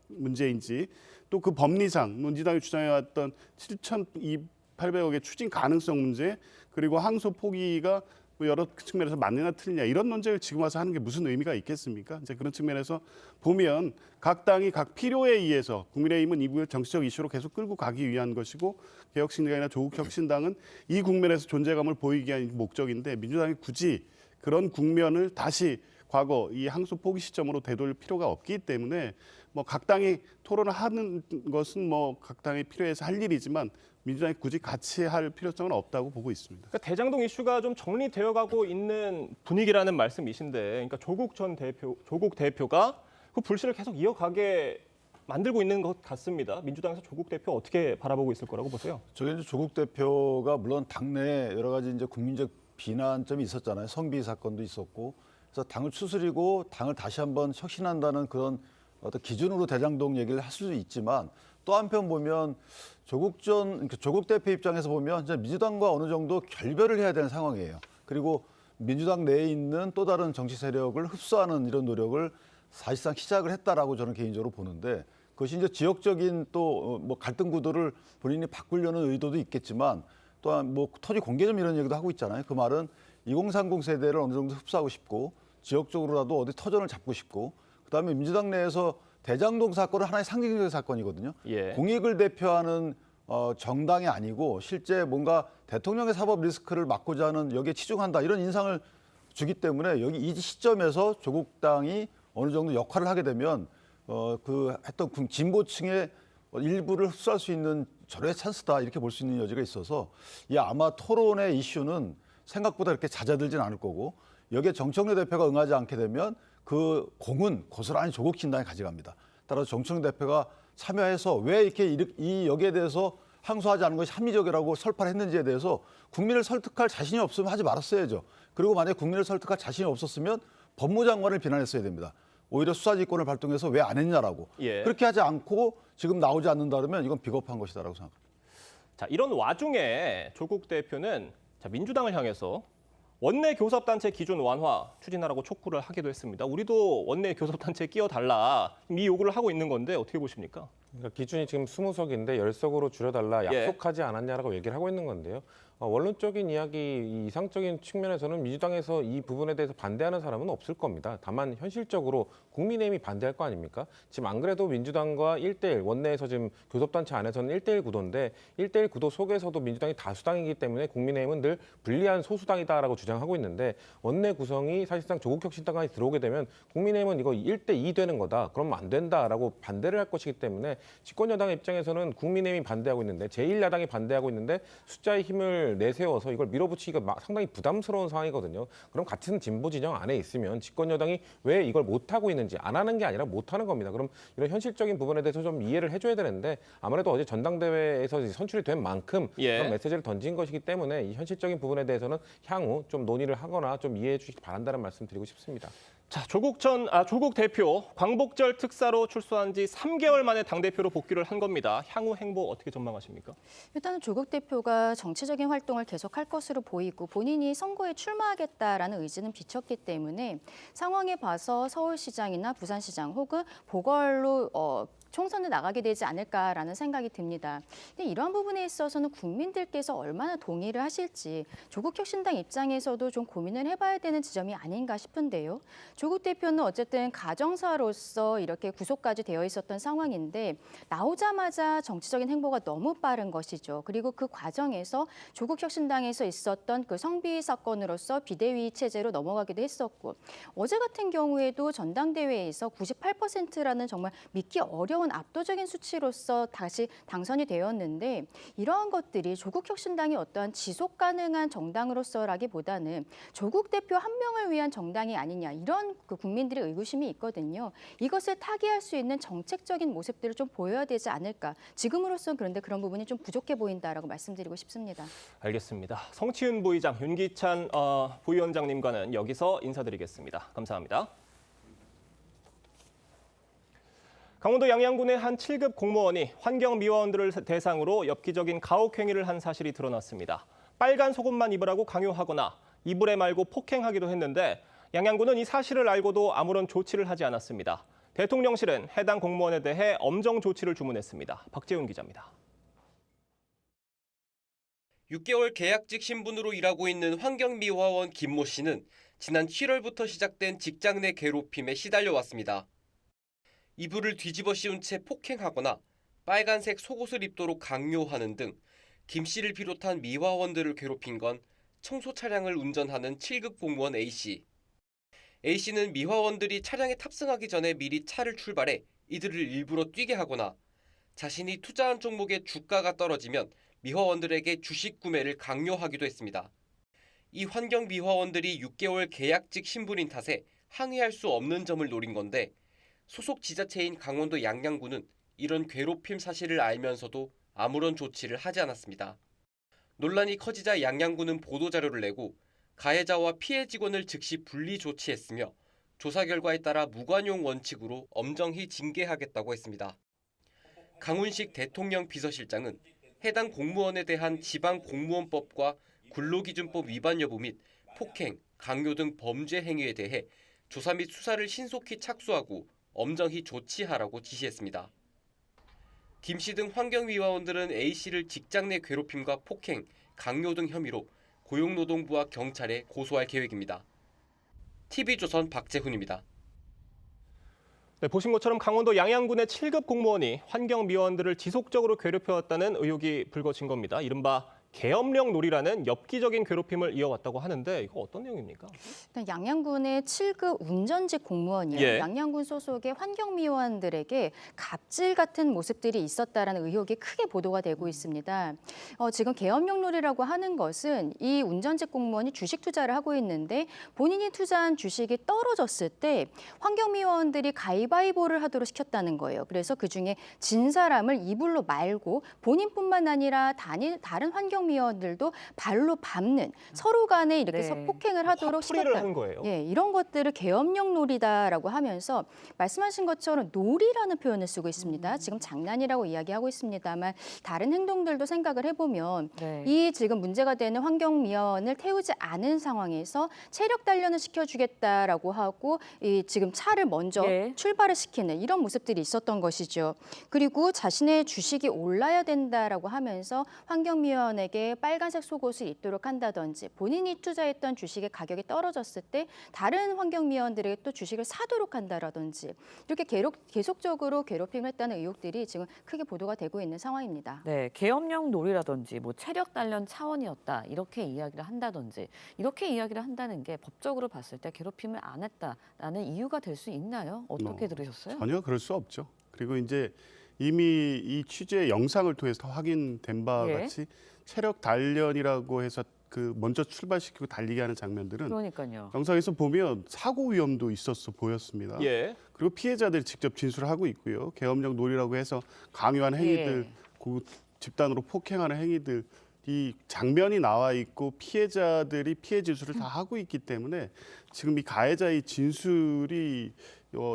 문제인지 또 그 법리상 민주당이 주장해왔던 7,800억의 추징 가능성 문제 그리고 항소 포기가 여러 측면에서 맞느냐 틀리냐 이런 논쟁을 지금 와서 하는 게 무슨 의미가 있겠습니까? 이제 그런 측면에서 보면 각 당이 각 필요에 의해서 국민의힘은 이걸 정치적 이슈로 계속 끌고 가기 위한 것이고 개혁신당이나 조국혁신당은 이 국면에서 존재감을 보이기 위한 목적인데 민주당이 굳이 그런 국면을 다시 과거 이 항소 포기 시점으로 되돌릴 필요가 없기 때문에 뭐 각 당이 토론을 하는 것은 뭐 각 당이 필요해서 할 일이지만 민주당이 굳이 같이 할 필요성은 없다고 보고 있습니다. 그러니까 대장동 이슈가 좀 정리되어가고 있는 분위기라는 말씀이신데, 그러니까 조국 대표가 그 불씨를 계속 이어가게 만들고 있는 것 같습니다. 민주당에서 조국 대표 어떻게 바라보고 있을 거라고 보세요? 저게 이제 조국 대표가 물론 당내에 여러 가지 이제 국민적 비난점이 있었잖아요. 성비 사건도 있었고, 그래서 당을 추스리고 당을 다시 한번 혁신한다는 그런 어떤 기준으로 대장동 얘기를 할 수도 있지만. 또 한편 보면 조국 대표 입장에서 보면 이제 민주당과 어느 정도 결별을 해야 되는 상황이에요. 그리고 민주당 내에 있는 또 다른 정치 세력을 흡수하는 이런 노력을 사실상 시작을 했다라고 저는 개인적으로 보는데, 그것이 이제 지역적인 또 뭐 갈등 구도를 본인이 바꾸려는 의도도 있겠지만, 또한 뭐 토지 공개점 이런 얘기도 하고 있잖아요. 그 말은 2030 세대를 어느 정도 흡수하고 싶고 지역적으로라도 어디 터전을 잡고 싶고, 그다음에 민주당 내에서 대장동 사건은 하나의 상징적인 사건이거든요. 예. 공익을 대표하는 정당이 아니고 실제 뭔가 대통령의 사법 리스크를 막고자 하는 여기에 치중한다 이런 인상을 주기 때문에 여기 이 시점에서 조국 당이 어느 정도 역할을 하게 되면 그 했던 진보층의 일부를 흡수할 수 있는 절호의 찬스다 이렇게 볼 수 있는 여지가 있어서 이 아마 토론의 이슈는 생각보다 이렇게 잦아들진 않을 거고, 여기에 정청래 대표가 응하지 않게 되면 그 공은 고스란히 조국 신당이 가져갑니다. 따라서 정청래 대표가 참여해서 왜 이렇게 이 여기에 대해서 항소하지 않은 것이 합리적이라고 설파를 했는지에 대해서 국민을 설득할 자신이 없으면 하지 말았어야죠. 그리고 만약에 국민을 설득할 자신이 없었으면 법무장관을 비난했어야 됩니다. 오히려 수사지휘권을 발동해서 왜 안 했냐라고. 예. 그렇게 하지 않고 지금 나오지 않는다 그러면 이건 비겁한 것이다라고 생각합니다. 자, 이런 와중에 조국 대표는 민주당을 향해서 원내 교섭단체 기준 완화 추진하라고 촉구를 하기도 했습니다. 우리도 원내 교섭단체에 끼어달라 이 요구를 하고 있는 건데 어떻게 보십니까? 그러니까 기준이 지금 20석인데 10석으로 줄여달라 약속하지 않았냐라고 얘기를 하고 있는 건데요. 원론적인 이야기, 이상적인 측면에서는 민주당에서 이 부분에 대해서 반대하는 사람은 없을 겁니다. 다만 현실적으로 국민의힘이 반대할 거 아닙니까? 지금 안 그래도 민주당과 1대1, 원내에서 지금 교섭단체 안에서는 1대1 구도인데 1대1 구도 속에서도 민주당이 다수당이기 때문에 국민의힘은 늘 불리한 소수당이다라고 주장하고 있는데, 원내 구성이 사실상 조국혁신당이 들어오게 되면 국민의힘은 이거 1대2 되는 거다. 그러면 안 된다라고 반대를 할 것이기 때문에 집권여당 입장에서는 국민의힘이 반대하고 있는데 제1야당이 반대하고 있는데 숫자의 힘을 내세워서 이걸 밀어붙이기가 상당히 부담스러운 상황이거든요. 그럼 같은 진보 진영 안에 있으면 집권 여당이 왜 이걸 못하고 있는지, 안 하는 게 아니라 못하는 겁니다. 그럼 이런 현실적인 부분에 대해서 좀 이해를 해줘야 되는데, 아무래도 어제 전당대회에서 선출이 된 만큼 그런 메시지를 던진 것이기 때문에 이 현실적인 부분에 대해서는 향후 좀 논의를 하거나 좀 이해해 주시기 바란다는 말씀 드리고 싶습니다. 자, 조국 대표 광복절 특사로 출소한 지 3개월 만에 당대표로 복귀를 한 겁니다. 향후 행보 어떻게 전망하십니까? 일단은 조국 대표가 정치적인 활동을 계속할 것으로 보이고 본인이 선거에 출마하겠다라는 의지는 비쳤기 때문에 상황에 봐서 서울시장이나 부산시장 혹은 보궐로 총선에 나가게 되지 않을까라는 생각이 듭니다. 근데 이런 부분에 있어서는 국민들께서 얼마나 동의를 하실지 조국혁신당 입장에서도 좀 고민을 해봐야 되는 지점이 아닌가 싶은데요. 조국 대표는 어쨌든 가정사로서 이렇게 구속까지 되어 있었던 상황인데 나오자마자 정치적인 행보가 너무 빠른 것이죠. 그리고 그 과정에서 조국혁신당에서 있었던 그 성비위 사건으로서 비대위 체제로 넘어가기도 했었고, 어제 같은 경우에도 전당대회에서 98%라는 정말 믿기 어려운 압도적인 수치로서 다시 당선이 되었는데, 이러한 것들이 조국혁신당이 어떠한 지속 가능한 정당으로서라기보다는 조국 대표 한 명을 위한 정당이 아니냐, 이런 그 국민들의 의구심이 있거든요. 이것을 타개할 수 있는 정책적인 모습들을 좀 보여야 되지 않을까. 지금으로서는 그런데 그런 부분이 좀 부족해 보인다라고 말씀드리고 싶습니다. 알겠습니다. 성치은 부의장, 윤기찬 부위원장님과는 여기서 인사드리겠습니다. 감사합니다. 강원도 양양군의 한 7급 공무원이 환경미화원들을 대상으로 엽기적인 가혹 행위를 한 사실이 드러났습니다. 빨간 속옷만 입으라고 강요하거나 이불에 말고 폭행하기도 했는데 양양군은 이 사실을 알고도 아무런 조치를 하지 않았습니다. 대통령실은 해당 공무원에 대해 엄정 조치를 주문했습니다. 박재훈 기자입니다. 6개월 계약직 신분으로 일하고 있는 환경미화원 김모 씨는 지난 7월부터 시작된 직장 내 괴롭힘에 시달려왔습니다. 이불을 뒤집어 씌운 채 폭행하거나 빨간색 속옷을 입도록 강요하는 등 김 씨를 비롯한 미화원들을 괴롭힌 건 청소 차량을 운전하는 7급 공무원 A씨. A씨는 미화원들이 차량에 탑승하기 전에 미리 차를 출발해 이들을 일부러 뛰게 하거나 자신이 투자한 종목의 주가가 떨어지면 미화원들에게 주식 구매를 강요하기도 했습니다. 이 환경 미화원들이 6개월 계약직 신분인 탓에 항의할 수 없는 점을 노린 건데, 소속 지자체인 강원도 양양군은 이런 괴롭힘 사실을 알면서도 아무런 조치를 하지 않았습니다. 논란이 커지자 양양군은 보도자료를 내고 가해자와 피해 직원을 즉시 분리 조치했으며 조사 결과에 따라 무관용 원칙으로 엄정히 징계하겠다고 했습니다. 강훈식 대통령 비서실장은 해당 공무원에 대한 지방공무원법과 근로기준법 위반 여부 및 폭행, 강요 등 범죄 행위에 대해 조사 및 수사를 신속히 착수하고 엄정히 조치하라고 지시했습니다. 김 씨 등 환경미화원들은 A 씨를 직장 내 괴롭힘과 폭행, 강요 등 혐의로 고용노동부와 경찰에 고소할 계획입니다. TV조선 박재훈입니다. 네, 보신 것처럼 강원도 양양군의 7급 공무원이 환경미화원들을 지속적으로 괴롭혀왔다는 의혹이 불거진 겁니다. 이른바 계엄령 놀이라는 엽기적인 괴롭힘을 이어왔다고 하는데 이거 어떤 내용입니까? 양양군의 7급 운전직 공무원이요. 예. 양양군 소속의 환경미화원들에게 갑질 같은 모습들이 있었다라는 의혹이 크게 보도가 되고 있습니다. 지금 계엄령 놀이라고 하는 것은 이 운전직 공무원이 주식 투자를 하고 있는데 본인이 투자한 주식이 떨어졌을 때 환경미화원들이 가위바위보를 하도록 시켰다는 거예요. 그래서 그중에 진 사람을 이불로 말고 본인뿐만 아니라 다른 환경미화원들도 발로 밟는 서로 간에 이렇게 폭행을 하도록 시켰다. 한 거예요. 예, 이런 것들을 계엄령 놀이다라고 하면서 말씀하신 것처럼 놀이라는 표현을 쓰고 있습니다. 지금 장난이라고 이야기하고 있습니다만 다른 행동들도 생각을 해보면 이 지금 문제가 되는 환경미화원을 태우지 않은 상황에서 체력 단련을 시켜주겠다라고 하고 이 지금 차를 먼저 출발을 시키는 이런 모습들이 있었던 것이죠. 그리고 자신의 주식이 올라야 된다라고 하면서 환경미화원에게 빨간색 속옷을 입도록 한다든지 본인이 투자했던 주식의 가격이 떨어졌을 때 다른 환경미화원들에게 또 주식을 사도록 한다라든지 이렇게 계속적으로 괴롭힘을 했다는 의혹들이 지금 크게 보도가 되고 있는 상황입니다. 네, 계엄령 놀이라든지 뭐 체력 단련 차원이었다 이렇게 이야기를 한다든지 이렇게 이야기를 한다는 게 법적으로 봤을 때 괴롭힘을 안 했다라는 이유가 될 수 있나요? 어떻게 들으셨어요? 전혀 그럴 수 없죠. 그리고 이제 이미 이 취재 영상을 통해서 확인된 바와 같이 체력 단련이라고 해서 그 먼저 출발시키고 달리게 하는 장면들은 그러니까요. 영상에서 보면 사고 위험도 있었어 보였습니다. 그리고 피해자들이 직접 진술을 하고 있고요. 계엄령 놀이라고 해서 강요한 행위들, 집단으로 폭행하는 행위들 이 장면이 나와 있고 피해자들이 피해 진술을 다 하고 있기 때문에 지금 이 가해자의 진술이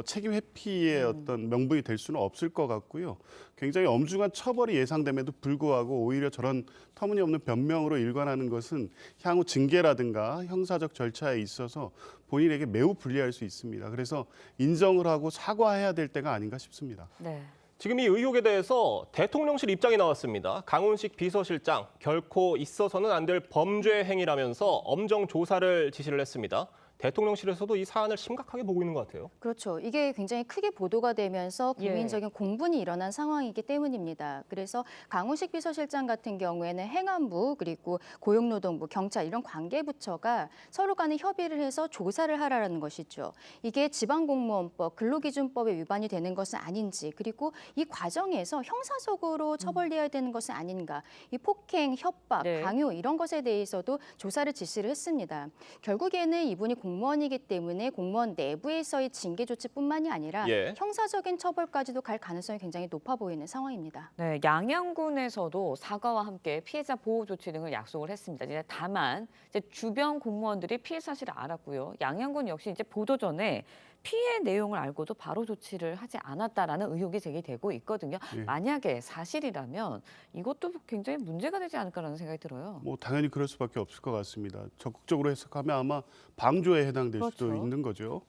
책임 회피의 어떤 명분이 될 수는 없을 것 같고요. 굉장히 엄중한 처벌이 예상됨에도 불구하고 오히려 저런 터무니없는 변명으로 일관하는 것은 향후 징계라든가 형사적 절차에 있어서 본인에게 매우 불리할 수 있습니다. 그래서 인정을 하고 사과해야 될 때가 아닌가 싶습니다. 네. 지금 이 의혹에 대해서 대통령실 입장이 나왔습니다. 강훈식 비서실장, 결코 있어서는 안 될 범죄 행위라면서 엄정 조사를 지시를 했습니다. 대통령실에서도 이 사안을 심각하게 보고 있는 것 같아요. 그렇죠. 이게 굉장히 크게 보도가 되면서 국민적인 공분이 일어난 상황이기 때문입니다. 그래서 강훈식 비서실장 같은 경우에는 행안부 그리고 고용노동부, 경찰 이런 관계부처가 서로 간에 협의를 해서 조사를 하라는 것이죠. 이게 지방공무원법, 근로기준법에 위반이 되는 것은 아닌지 그리고 이 과정에서 형사적으로 처벌돼야 되는 것은 아닌가. 이 폭행, 협박, 강요 이런 것에 대해서도 조사를 지시를 했습니다. 결국에는 이분이 공무원이기 때문에 공무원 내부에서의 징계 조치뿐만이 아니라 형사적인 처벌까지도 갈 가능성이 굉장히 높아 보이는 상황입니다. 네, 양양군에서도 사과와 함께 피해자 보호 조치 등을 약속을 했습니다. 이제 다만 이제 주변 공무원들이 피해 사실을 알았고요. 양양군 역시 이제 보도 전에 피해 내용을 알고도 바로 조치를 하지 않았다라는 의혹이 제기되고 있거든요. 만약에 사실이라면 이것도 굉장히 문제가 되지 않을까라는 생각이 들어요. 뭐 당연히 그럴 수밖에 없을 것 같습니다. 적극적으로 해석하면 아마 방조에 해당될 수도 있는 거죠.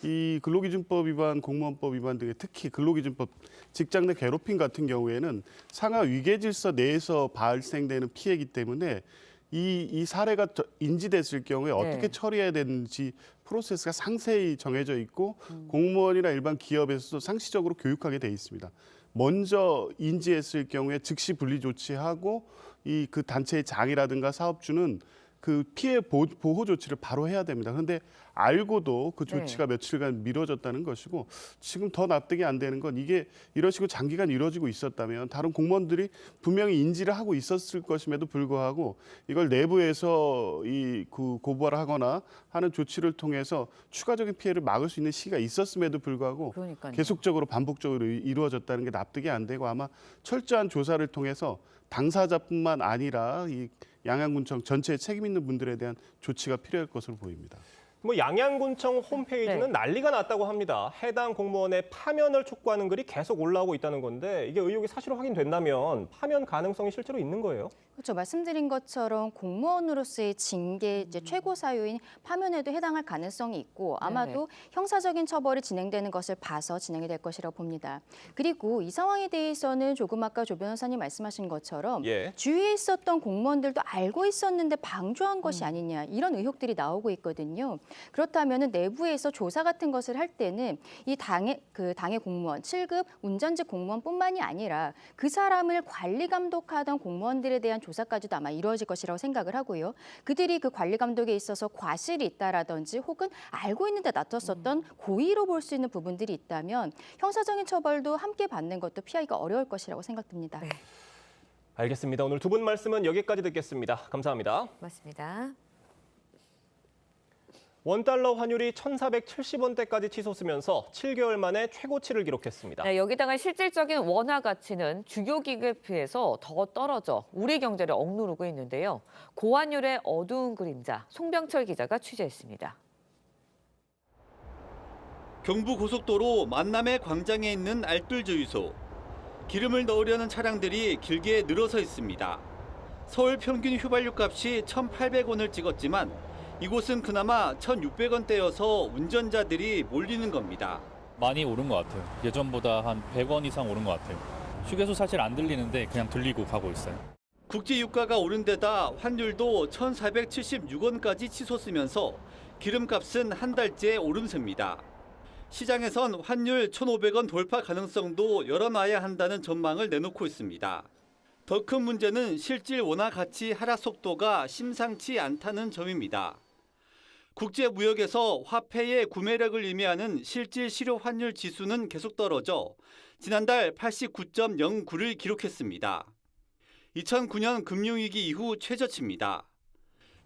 이 근로기준법 위반, 공무원법 위반 등의 특히 근로기준법 직장 내 괴롭힘 같은 경우에는 상하 위계질서 내에서 발생되는 피해이기 때문에 이 사례가 인지됐을 경우에 어떻게 처리해야 되는지 프로세스가 상세히 정해져 있고 공무원이나 일반 기업에서도 상시적으로 교육하게 돼 있습니다. 먼저 인지했을 경우에 즉시 분리 조치하고 그 단체의 장이라든가 사업주는 그 피해 보호 조치를 바로 해야 됩니다. 그런데 알고도 그 조치가 며칠간 미뤄졌다는 것이고 지금 더 납득이 안 되는 건 이게 이런 식으로 장기간 이루어지고 있었다면 다른 공무원들이 분명히 인지를 하고 있었을 것임에도 불구하고 이걸 내부에서 고발을 하거나 하는 조치를 통해서 추가적인 피해를 막을 수 있는 시기가 있었음에도 불구하고 계속적으로 반복적으로 이루어졌다는 게 납득이 안 되고 아마 철저한 조사를 통해서 당사자뿐만 아니라 이 양양군청 전체에 책임 있는 분들에 대한 조치가 필요할 것으로 보입니다. 뭐 양양군청 홈페이지는 네. 난리가 났다고 합니다. 해당 공무원의 파면을 촉구하는 글이 계속 올라오고 있다는 건데 이게 의혹이 사실로 확인된다면 파면 가능성이 실제로 있는 거예요? 그렇죠. 말씀드린 것처럼 공무원으로서의 징계 이제 최고 사유인 파면에도 해당할 가능성이 있고 아마도 형사적인 처벌이 진행되는 것을 봐서 진행이 될 것이라고 봅니다. 그리고 이 상황에 대해서는 조금 아까 조 변호사님 말씀하신 것처럼 주위에 있었던 공무원들도 알고 있었는데 방조한 것이 아니냐 이런 의혹들이 나오고 있거든요. 그렇다면 내부에서 조사 같은 것을 할 때는 이 당의 공무원, 7급 운전직 공무원뿐만이 아니라 그 사람을 관리 감독하던 공무원들에 대한 조사까지도 아마 이루어질 것이라고 생각을 하고요. 그들이 그 관리 감독에 있어서 과실이 있다라든지 혹은 알고 있는데 놔뒀었던 고의로 볼 수 있는 부분들이 있다면 형사적인 처벌도 함께 받는 것도 피하기가 어려울 것이라고 생각됩니다. 네. 알겠습니다. 오늘 두 분 말씀은 여기까지 듣겠습니다. 감사합니다. 고맙습니다. 원달러 환율이 1,470원대까지 치솟으면서 7개월 만에 최고치를 기록했습니다. 네, 여기다가 실질적인 원화 가치는 주요 기금에 비해서 더 떨어져 우리 경제를 억누르고 있는데요. 고환율의 어두운 그림자, 송병철 기자가 취재했습니다. 경부고속도로 만남의 광장에 있는 알뜰 주유소. 기름을 넣으려는 차량들이 길게 늘어서 있습니다. 서울 평균 휘발유 값이 1,800원을 찍었지만 이곳은 그나마 1,600원대여서 운전자들이 몰리는 겁니다. 많이 오른 것 같아요. 예전보다 한 100원 이상 오른 것 같아요. 휴게소 사실 안 들리는데 그냥 들리고 가고 있어요. 국제 유가가 오른 데다 환율도 1,476원까지 치솟으면서 기름값은 한 달째 오름세입니다. 시장에선 환율 1,500원 돌파 가능성도 열어놔야 한다는 전망을 내놓고 있습니다. 더 큰 문제는 실질 원화 가치 하락 속도가 심상치 않다는 점입니다. 국제 무역에서 화폐의 구매력을 의미하는 실질 실효 환율 지수는 계속 떨어져 지난달 89.09를 기록했습니다. 2009년 금융위기 이후 최저치입니다.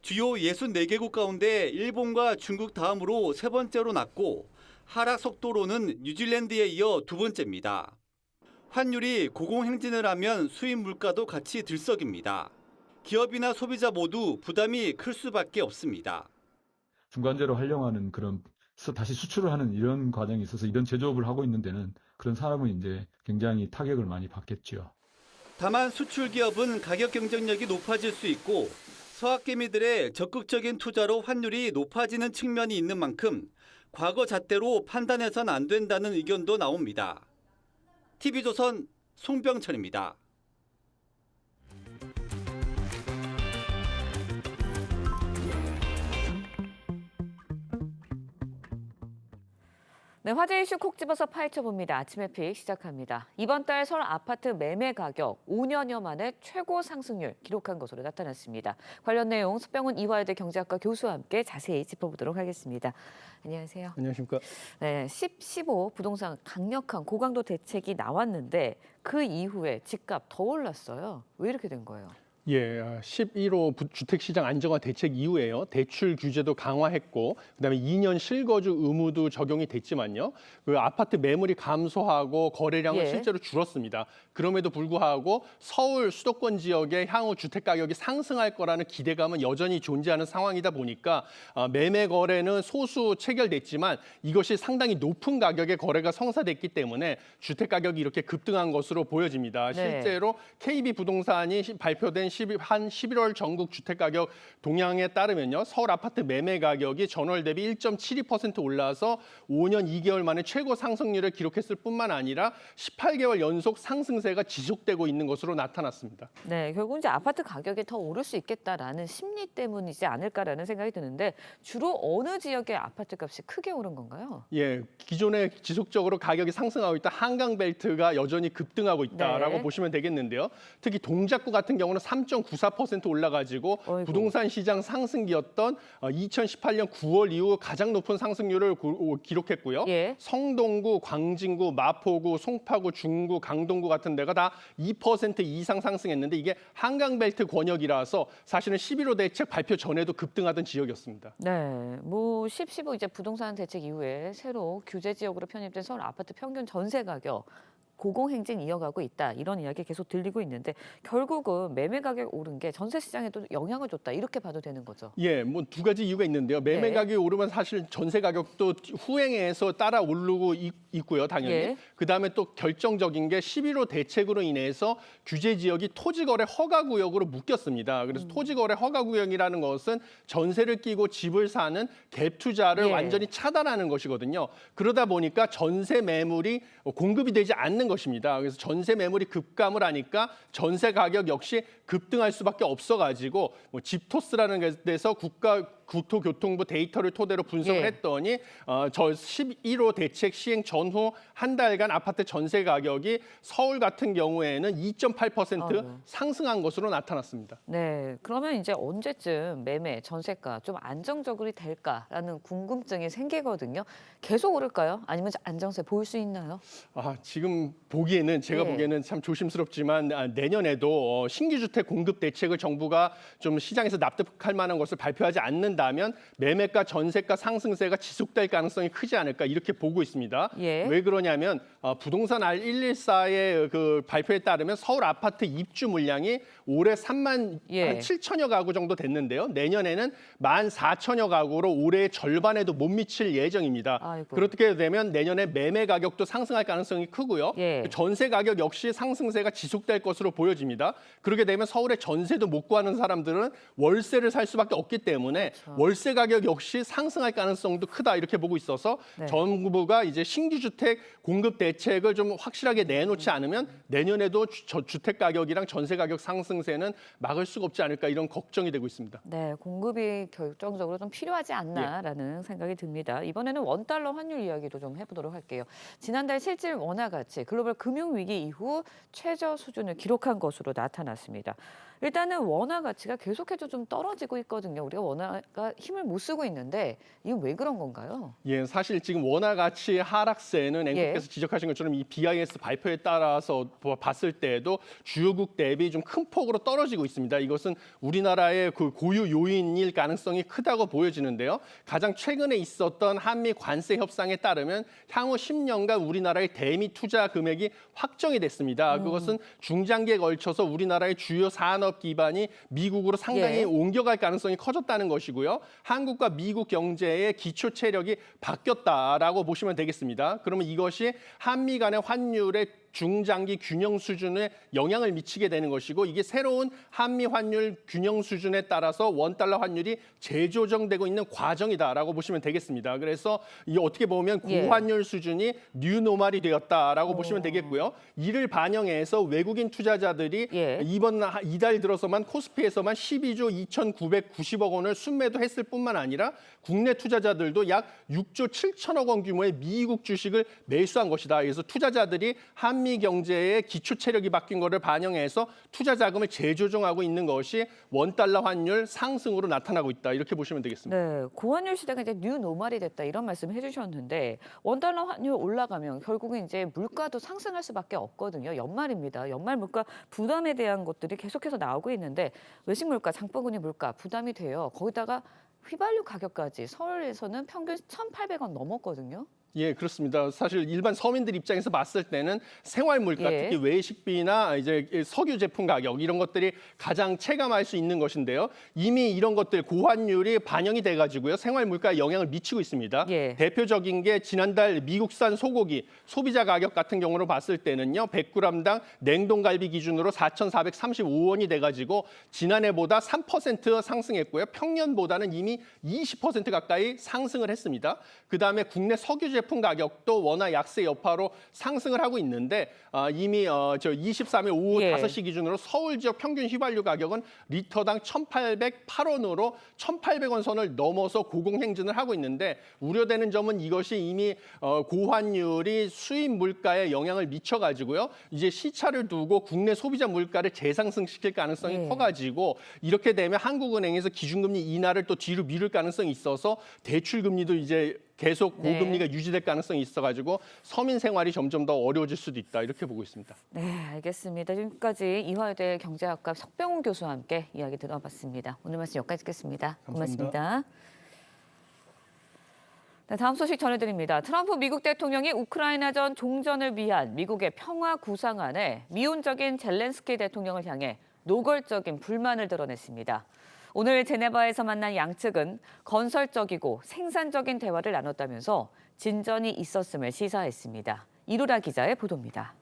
주요 64개국 가운데 일본과 중국 다음으로 세 번째로 낮고 하락 속도로는 뉴질랜드에 이어 두 번째입니다. 환율이 고공행진을 하면 수입 물가도 같이 들썩입니다. 기업이나 소비자 모두 부담이 클 수밖에 없습니다. 중간재로 활용하는 그런 다시 수출을 하는 이런 과정이 있어서 이런 제조업을 하고 있는 데는 그런 사람은 이제 굉장히 타격을 많이 받겠죠. 다만 수출 기업은 가격 경쟁력이 높아질 수 있고 서학개미들의 적극적인 투자로 환율이 높아지는 측면이 있는 만큼 과거 잣대로 판단해선 안 된다는 의견도 나옵니다. TV조선 송병철입니다. 네, 화제 이슈 콕 집어서 파헤쳐봅니다. 아침의 픽 시작합니다. 이번 달 서울 아파트 매매 가격 5년여 만에 최고 상승률 기록한 것으로 나타났습니다. 관련 내용 숙병훈 이화여대 경제학과 교수와 함께 자세히 짚어보도록 하겠습니다. 안녕하세요. 안녕하십니까. 네, 15 부동산 강력한 고강도 대책이 나왔는데 그 이후에 집값 더 올랐어요. 왜 이렇게 된 거예요? 예, 11호 주택시장 안정화 대책 이후에요. 대출 규제도 강화했고 그다음에 2년 실거주 의무도 적용이 됐지만요. 그 아파트 매물이 감소하고 거래량은 실제로 줄었습니다. 그럼에도 불구하고 서울 수도권 지역의 향후 주택 가격이 상승할 거라는 기대감은 여전히 존재하는 상황이다 보니까 매매 거래는 소수 체결됐지만 이것이 상당히 높은 가격의 거래가 성사됐기 때문에 주택 가격이 이렇게 급등한 것으로 보여집니다. 실제로 KB부동산이 발표된 한 11월 전국 주택가격 동향에 따르면요. 서울 아파트 매매 가격이 전월 대비 1.72% 올라서 5년 2개월 만에 최고 상승률을 기록했을 뿐만 아니라 18개월 연속 상승세가 지속되고 있는 것으로 나타났습니다. 네, 결국 이제 아파트 가격이 더 오를 수 있겠다라는 심리 때문이지 않을까라는 생각이 드는데 주로 어느 지역의 아파트 값이 크게 오른 건가요? 예, 기존에 지속적으로 가격이 상승하고 있다 한강벨트가 여전히 급등하고 있다라고 보시면 되겠는데요. 특히 동작구 같은 경우는 3.94% 올라가지고 부동산 시장 상승기였던 2018년 9월 이후 가장 높은 상승률을 기록했고요. 성동구, 광진구, 마포구, 송파구, 중구, 강동구 같은 데가 다 2% 이상 상승했는데 이게 한강벨트 권역이라서 사실은 11호 대책 발표 전에도 급등하던 지역이었습니다. 네, 뭐 15 이제 부동산 대책 이후에 새로 규제 지역으로 편입된 서울 아파트 평균 전세 가격 고공행진 이어가고 있다. 이런 이야기 계속 들리고 있는데 결국은 매매 가격 오른 게 전세 시장에도 영향을 줬다. 이렇게 봐도 되는 거죠. 예, 뭐 두 가지 이유가 있는데요. 매매 네. 가격이 오르면 사실 전세 가격도 후행해서 따라 오르고 있고요, 당연히. 예. 그다음에 또 결정적인 게 11호 대책으로 인해서 규제 지역이 토지거래 허가구역으로 묶였습니다. 그래서 토지거래 허가구역이라는 것은 전세를 끼고 집을 사는 갭 투자를 예. 완전히 차단하는 것이거든요. 그러다 보니까 전세 매물이 공급이 되지 않는 것입니다. 그래서 전세 매물이 급감을 하니까 전세 가격 역시 급등할 수밖에 없어가지고 뭐 집토스라는 데서 국토교통부 데이터를 토대로 분석을 예. 했더니 저 11호 대책 시행 전후 한 달간 아파트 전세 가격이 서울 같은 경우에는 2.8% 상승한 것으로 나타났습니다. 네, 그러면 이제 언제쯤 매매, 전세가 좀 안정적으로 될까라는 궁금증이 생기거든요. 계속 오를까요? 아니면 안정세 보일 수 있나요? 지금 보기에는 제가 예. 보기에는 참 조심스럽지만 내년에도 신규 주택 공급 대책을 정부가 좀 시장에서 납득할 만한 것을 발표하지 않는다면 매매가, 전세가 상승세가 지속될 가능성이 크지 않을까 이렇게 보고 있습니다. 예. 왜 그러냐면 부동산 R114의 그 발표에 따르면 서울 아파트 입주 물량이 올해 3만 예. 7천여 가구 정도 됐는데요. 내년에는 14,000여 가구로 올해의 절반에도 못 미칠 예정입니다. 아이고. 그렇게 되면 내년에 매매 가격도 상승할 가능성이 크고요. 예. 전세 가격 역시 상승세가 지속될 것으로 보여집니다. 그렇게 되면 서울에 전세도 못 구하는 사람들은 월세를 살 수밖에 없기 때문에 월세 가격 역시 상승할 가능성도 크다 이렇게 보고 있어서 네. 정부가 이제 신규 주택 공급 대책을 좀 확실하게 내놓지 않으면 내년에도 주택 가격이랑 전세 가격 상승세는 막을 수가 없지 않을까 이런 걱정이 되고 있습니다. 네, 공급이 결정적으로 좀 필요하지 않나라는 생각이 듭니다. 이번에는 원달러 환율 이야기도 좀 해보도록 할게요. 지난달 실질 원화 가치 글로벌 금융위기 이후 최저 수준을 기록한 것으로 나타났습니다. 일단은 원화 가치가 계속해서 좀 떨어지고 있거든요. 우리가 원화가 힘을 못 쓰고 있는데 이건 왜 그런 건가요? 예, 사실 지금 원화 가치 하락세는 앵커께서 지적하신 것처럼 이 BIS 발표에 따라서 봤을 때에도 주요국 대비 좀 큰 폭으로 떨어지고 있습니다. 이것은 우리나라의 그 고유 요인일 가능성이 크다고 보여지는데요. 가장 최근에 있었던 한미 관세 협상에 따르면 향후 10년간 우리나라의 대미 투자 금액이 확정이 됐습니다. 그것은 중장기에 걸쳐서 우리나라의 주요 산업 기반이 미국으로 상당히 옮겨갈 가능성이 커졌다는 것이고요. 한국과 미국 경제의 기초 체력이 바뀌었다라고 보시면 되겠습니다. 그러면 이것이 한미 간의 환율의 중장기 균형 수준에 영향을 미치게 되는 것이고 이게 새로운 한미 환율 균형 수준에 따라서 원달러 환율이 재조정되고 있는 과정이다라고 보시면 되겠습니다. 그래서 이 어떻게 보면 고환율 수준이 뉴노멀이 되었다라고 보시면 되겠고요. 이를 반영해서 외국인 투자자들이 이달 들어서만 코스피에서만 12조 2,990억 원을 순매도했을 뿐만 아니라 국내 투자자들도 약 6조 7천억 원 규모의 미국 주식을 매수한 것이다. 그래서 투자자들이 한미 경제의 기초 체력이 바뀐 것을 반영해서 투자 자금을 재조정하고 있는 것이 원달러 환율 상승으로 나타나고 있다. 이렇게 보시면 되겠습니다. 네, 고환율 시대가 이제 뉴노멀이 됐다 이런 말씀 해주셨는데 원달러 환율 올라가면 결국은 이제 물가도 상승할 수밖에 없거든요. 연말입니다. 연말 물가 부담에 대한 것들이 계속해서 나오고 있는데 외식 물가, 장바구니 물가 부담이 돼요. 거기다가 휘발유 가격까지 서울에서는 평균 1,800원 넘었거든요. 예, 그렇습니다. 사실 일반 서민들 입장에서 봤을 때는 생활 물가, 특히 외식비나 이제 석유 제품 가격 이런 것들이 가장 체감할 수 있는 것인데요. 이미 이런 것들 고환율이 반영이 돼 가지고요. 생활 물가에 영향을 미치고 있습니다. 대표적인 게 지난달 미국산 소고기 소비자 가격 같은 경우로 봤을 때는요. 100g당 냉동갈비 기준으로 4,435원이 돼 가지고 지난해보다 3% 상승했고요. 평년보다는 이미 20% 가까이 상승을 했습니다. 그다음에 국내 석유 제품 가격도 원화 약세 여파로 상승을 하고 있는데 이미 저 23일 오후 5시 기준으로 서울 지역 평균 휘발유 가격은 리터당 1,808원으로 1,800원 선을 넘어서 고공행진을 하고 있는데 우려되는 점은 이것이 이미 고환율이 수입 물가에 영향을 미쳐가지고요. 이제 시차를 두고 국내 소비자 물가를 재상승시킬 가능성이 커가지고 이렇게 되면 한국은행에서 기준금리 인하를 또 뒤로 미룰 가능성이 있어서 대출 금리도 이제 계속 고금리가 유지될 가능성이 있어가지고 서민 생활이 점점 더 어려워질 수도 있다 이렇게 보고 있습니다. 네, 알겠습니다. 지금까지 이화여대 경제학과 석병훈 교수와 함께 이야기 들어봤습니다. 오늘 말씀 여기까지 듣겠습니다. 고맙습니다. 네, 다음 소식 전해드립니다. 트럼프 미국 대통령이 우크라이나전 종전을 위한 미국의 평화 구상안에 미온적인 젤렌스키 대통령을 향해 노골적인 불만을 드러냈습니다. 오늘 제네바에서 만난 양측은 건설적이고 생산적인 대화를 나눴다면서 진전이 있었음을 시사했습니다. 이루라 기자의 보도입니다.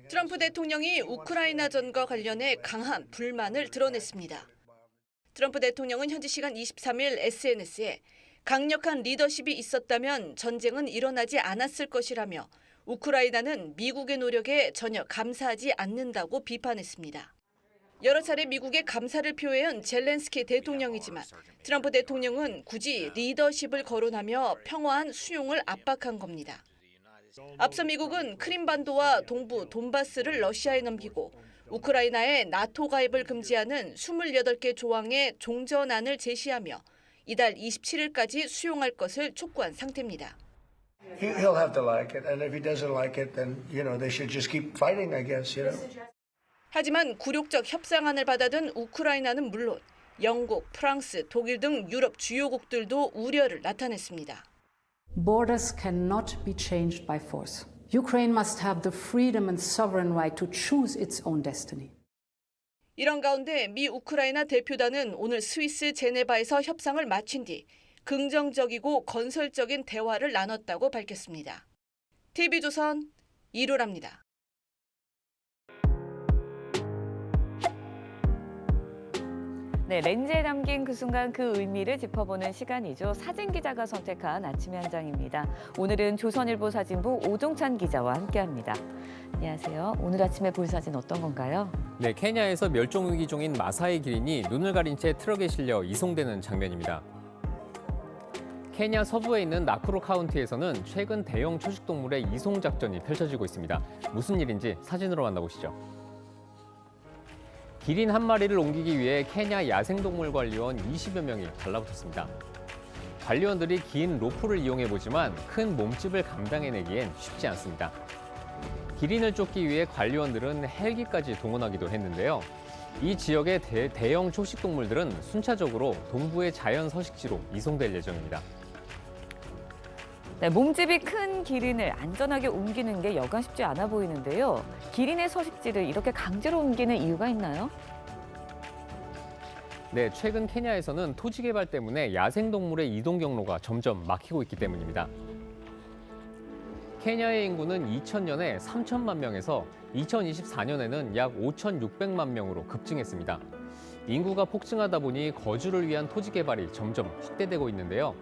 트럼프 대통령이 우크라이나전과 관련해 강한 불만을 드러냈습니다. 트럼프 대통령은 현지 시간 23일 SNS에 강력한 리더십이 있었다면 전쟁은 일어나지 않았을 것이라며 우크라이나는 미국의 노력에 전혀 감사하지 않는다고 비판했습니다. 여러 차례 미국에 감사를 표해온 젤렌스키 대통령이지만 트럼프 대통령은 굳이 리더십을 거론하며 평화한 수용을 압박한 겁니다. 앞서 미국은 크림반도와 동부 돈바스를 러시아에 넘기고 우크라이나의 나토 가입을 금지하는 28개 조항의 종전안을 제시하며 이달 27일까지 수용할 것을 촉구한 상태입니다. He'll have to like it, and if he doesn't like it, then they should just keep fighting, I guess. 하지만 굴욕적 협상안을 받아든 우크라이나는 물론 영국, 프랑스, 독일 등 유럽 주요국들도 우려를 나타냈습니다. Borders cannot be changed by force. Ukraine must have the freedom and sovereign right to choose its own destiny. 이런 가운데 미 우크라이나 대표단은 오늘 스위스 제네바에서 협상을 마친 뒤 긍정적이고 건설적인 대화를 나눴다고 밝혔습니다. TV조선 이루라입니다. 네, 렌즈에 담긴 그 순간 그 의미를 짚어보는 시간이죠. 사진 기자가 선택한 아침의 한 장입니다. 오늘은 조선일보 사진부 오종찬 기자와 함께합니다. 안녕하세요. 오늘 아침에 볼 사진 어떤 건가요? 네, 케냐에서 멸종위기 종인 마사이 기린이 눈을 가린 채 트럭에 실려 이송되는 장면입니다. 케냐 서부에 있는 나쿠루 카운티에서는 최근 대형 초식동물의 이송 작전이 펼쳐지고 있습니다. 무슨 일인지 사진으로 만나보시죠. 기린 한 마리를 옮기기 위해 케냐 야생동물관리원 20여 명이 달라붙었습니다. 관리원들이 긴 로프를 이용해보지만 큰 몸집을 감당해내기엔 쉽지 않습니다. 기린을 쫓기 위해 관리원들은 헬기까지 동원하기도 했는데요. 이 지역의 대형 초식동물들은 순차적으로 동부의 자연 서식지로 이송될 예정입니다. 네, 몸집이 큰 기린을 안전하게 옮기는 게 여간 쉽지 않아 보이는데요. 기린의 서식지를 이렇게 강제로 옮기는 이유가 있나요? 네, 최근 케냐에서는 토지 개발 때문에 야생동물의 이동 경로가 점점 막히고 있기 때문입니다. 케냐의 인구는 2000년에 3천만 명에서 2024년에는 약 5,600만 명으로 급증했습니다. 인구가 폭증하다 보니 거주를 위한 토지 개발이 점점 확대되고 있는데요.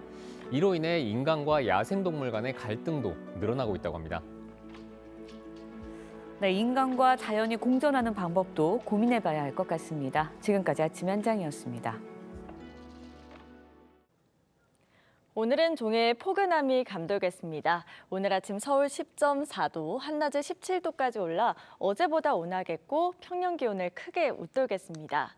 이로 인해 인간과 야생동물 간의 갈등도 늘어나고 있다고 합니다. 네, 인간과 자연이 공존하는 방법도 고민해봐야 할 것 같습니다. 지금까지 아침 현장이었습니다. 오늘은 종일 포근함이 감돌겠습니다. 오늘 아침 서울 10.4도, 한낮에 17도까지 올라 어제보다 온화하겠고 평년 기온을 크게 웃돌겠습니다.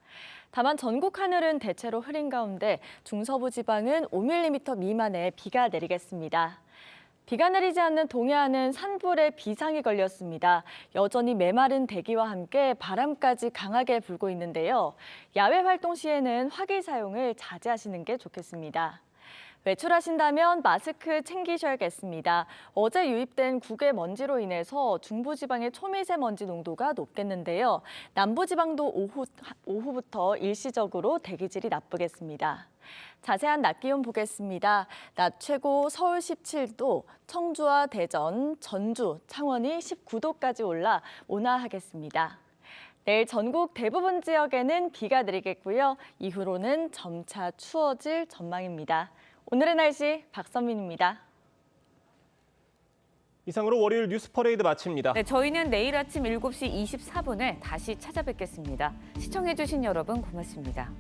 다만 전국 하늘은 대체로 흐린 가운데 중서부 지방은 5mm 미만의 비가 내리겠습니다. 비가 내리지 않는 동해안은 산불에 비상이 걸렸습니다. 여전히 메마른 대기와 함께 바람까지 강하게 불고 있는데요. 야외 활동 시에는 화기 사용을 자제하시는 게 좋겠습니다. 외출하신다면 마스크 챙기셔야겠습니다. 어제 유입된 국외 먼지로 인해서 중부지방의 초미세먼지 농도가 높겠는데요. 남부지방도 오후부터 일시적으로 대기질이 나쁘겠습니다. 자세한 낮 기온 보겠습니다. 낮 최고 서울 17도, 청주와 대전, 전주, 창원이 19도까지 올라 온화하겠습니다. 내일 전국 대부분 지역에는 비가 내리겠고요. 이후로는 점차 추워질 전망입니다. 오늘의 날씨 박선민입니다. 이상으로 월요일 뉴스 퍼레이드 마칩니다. 네, 저희는 내일 아침 7시 24분에 다시 찾아뵙겠습니다. 시청해주신 여러분 고맙습니다.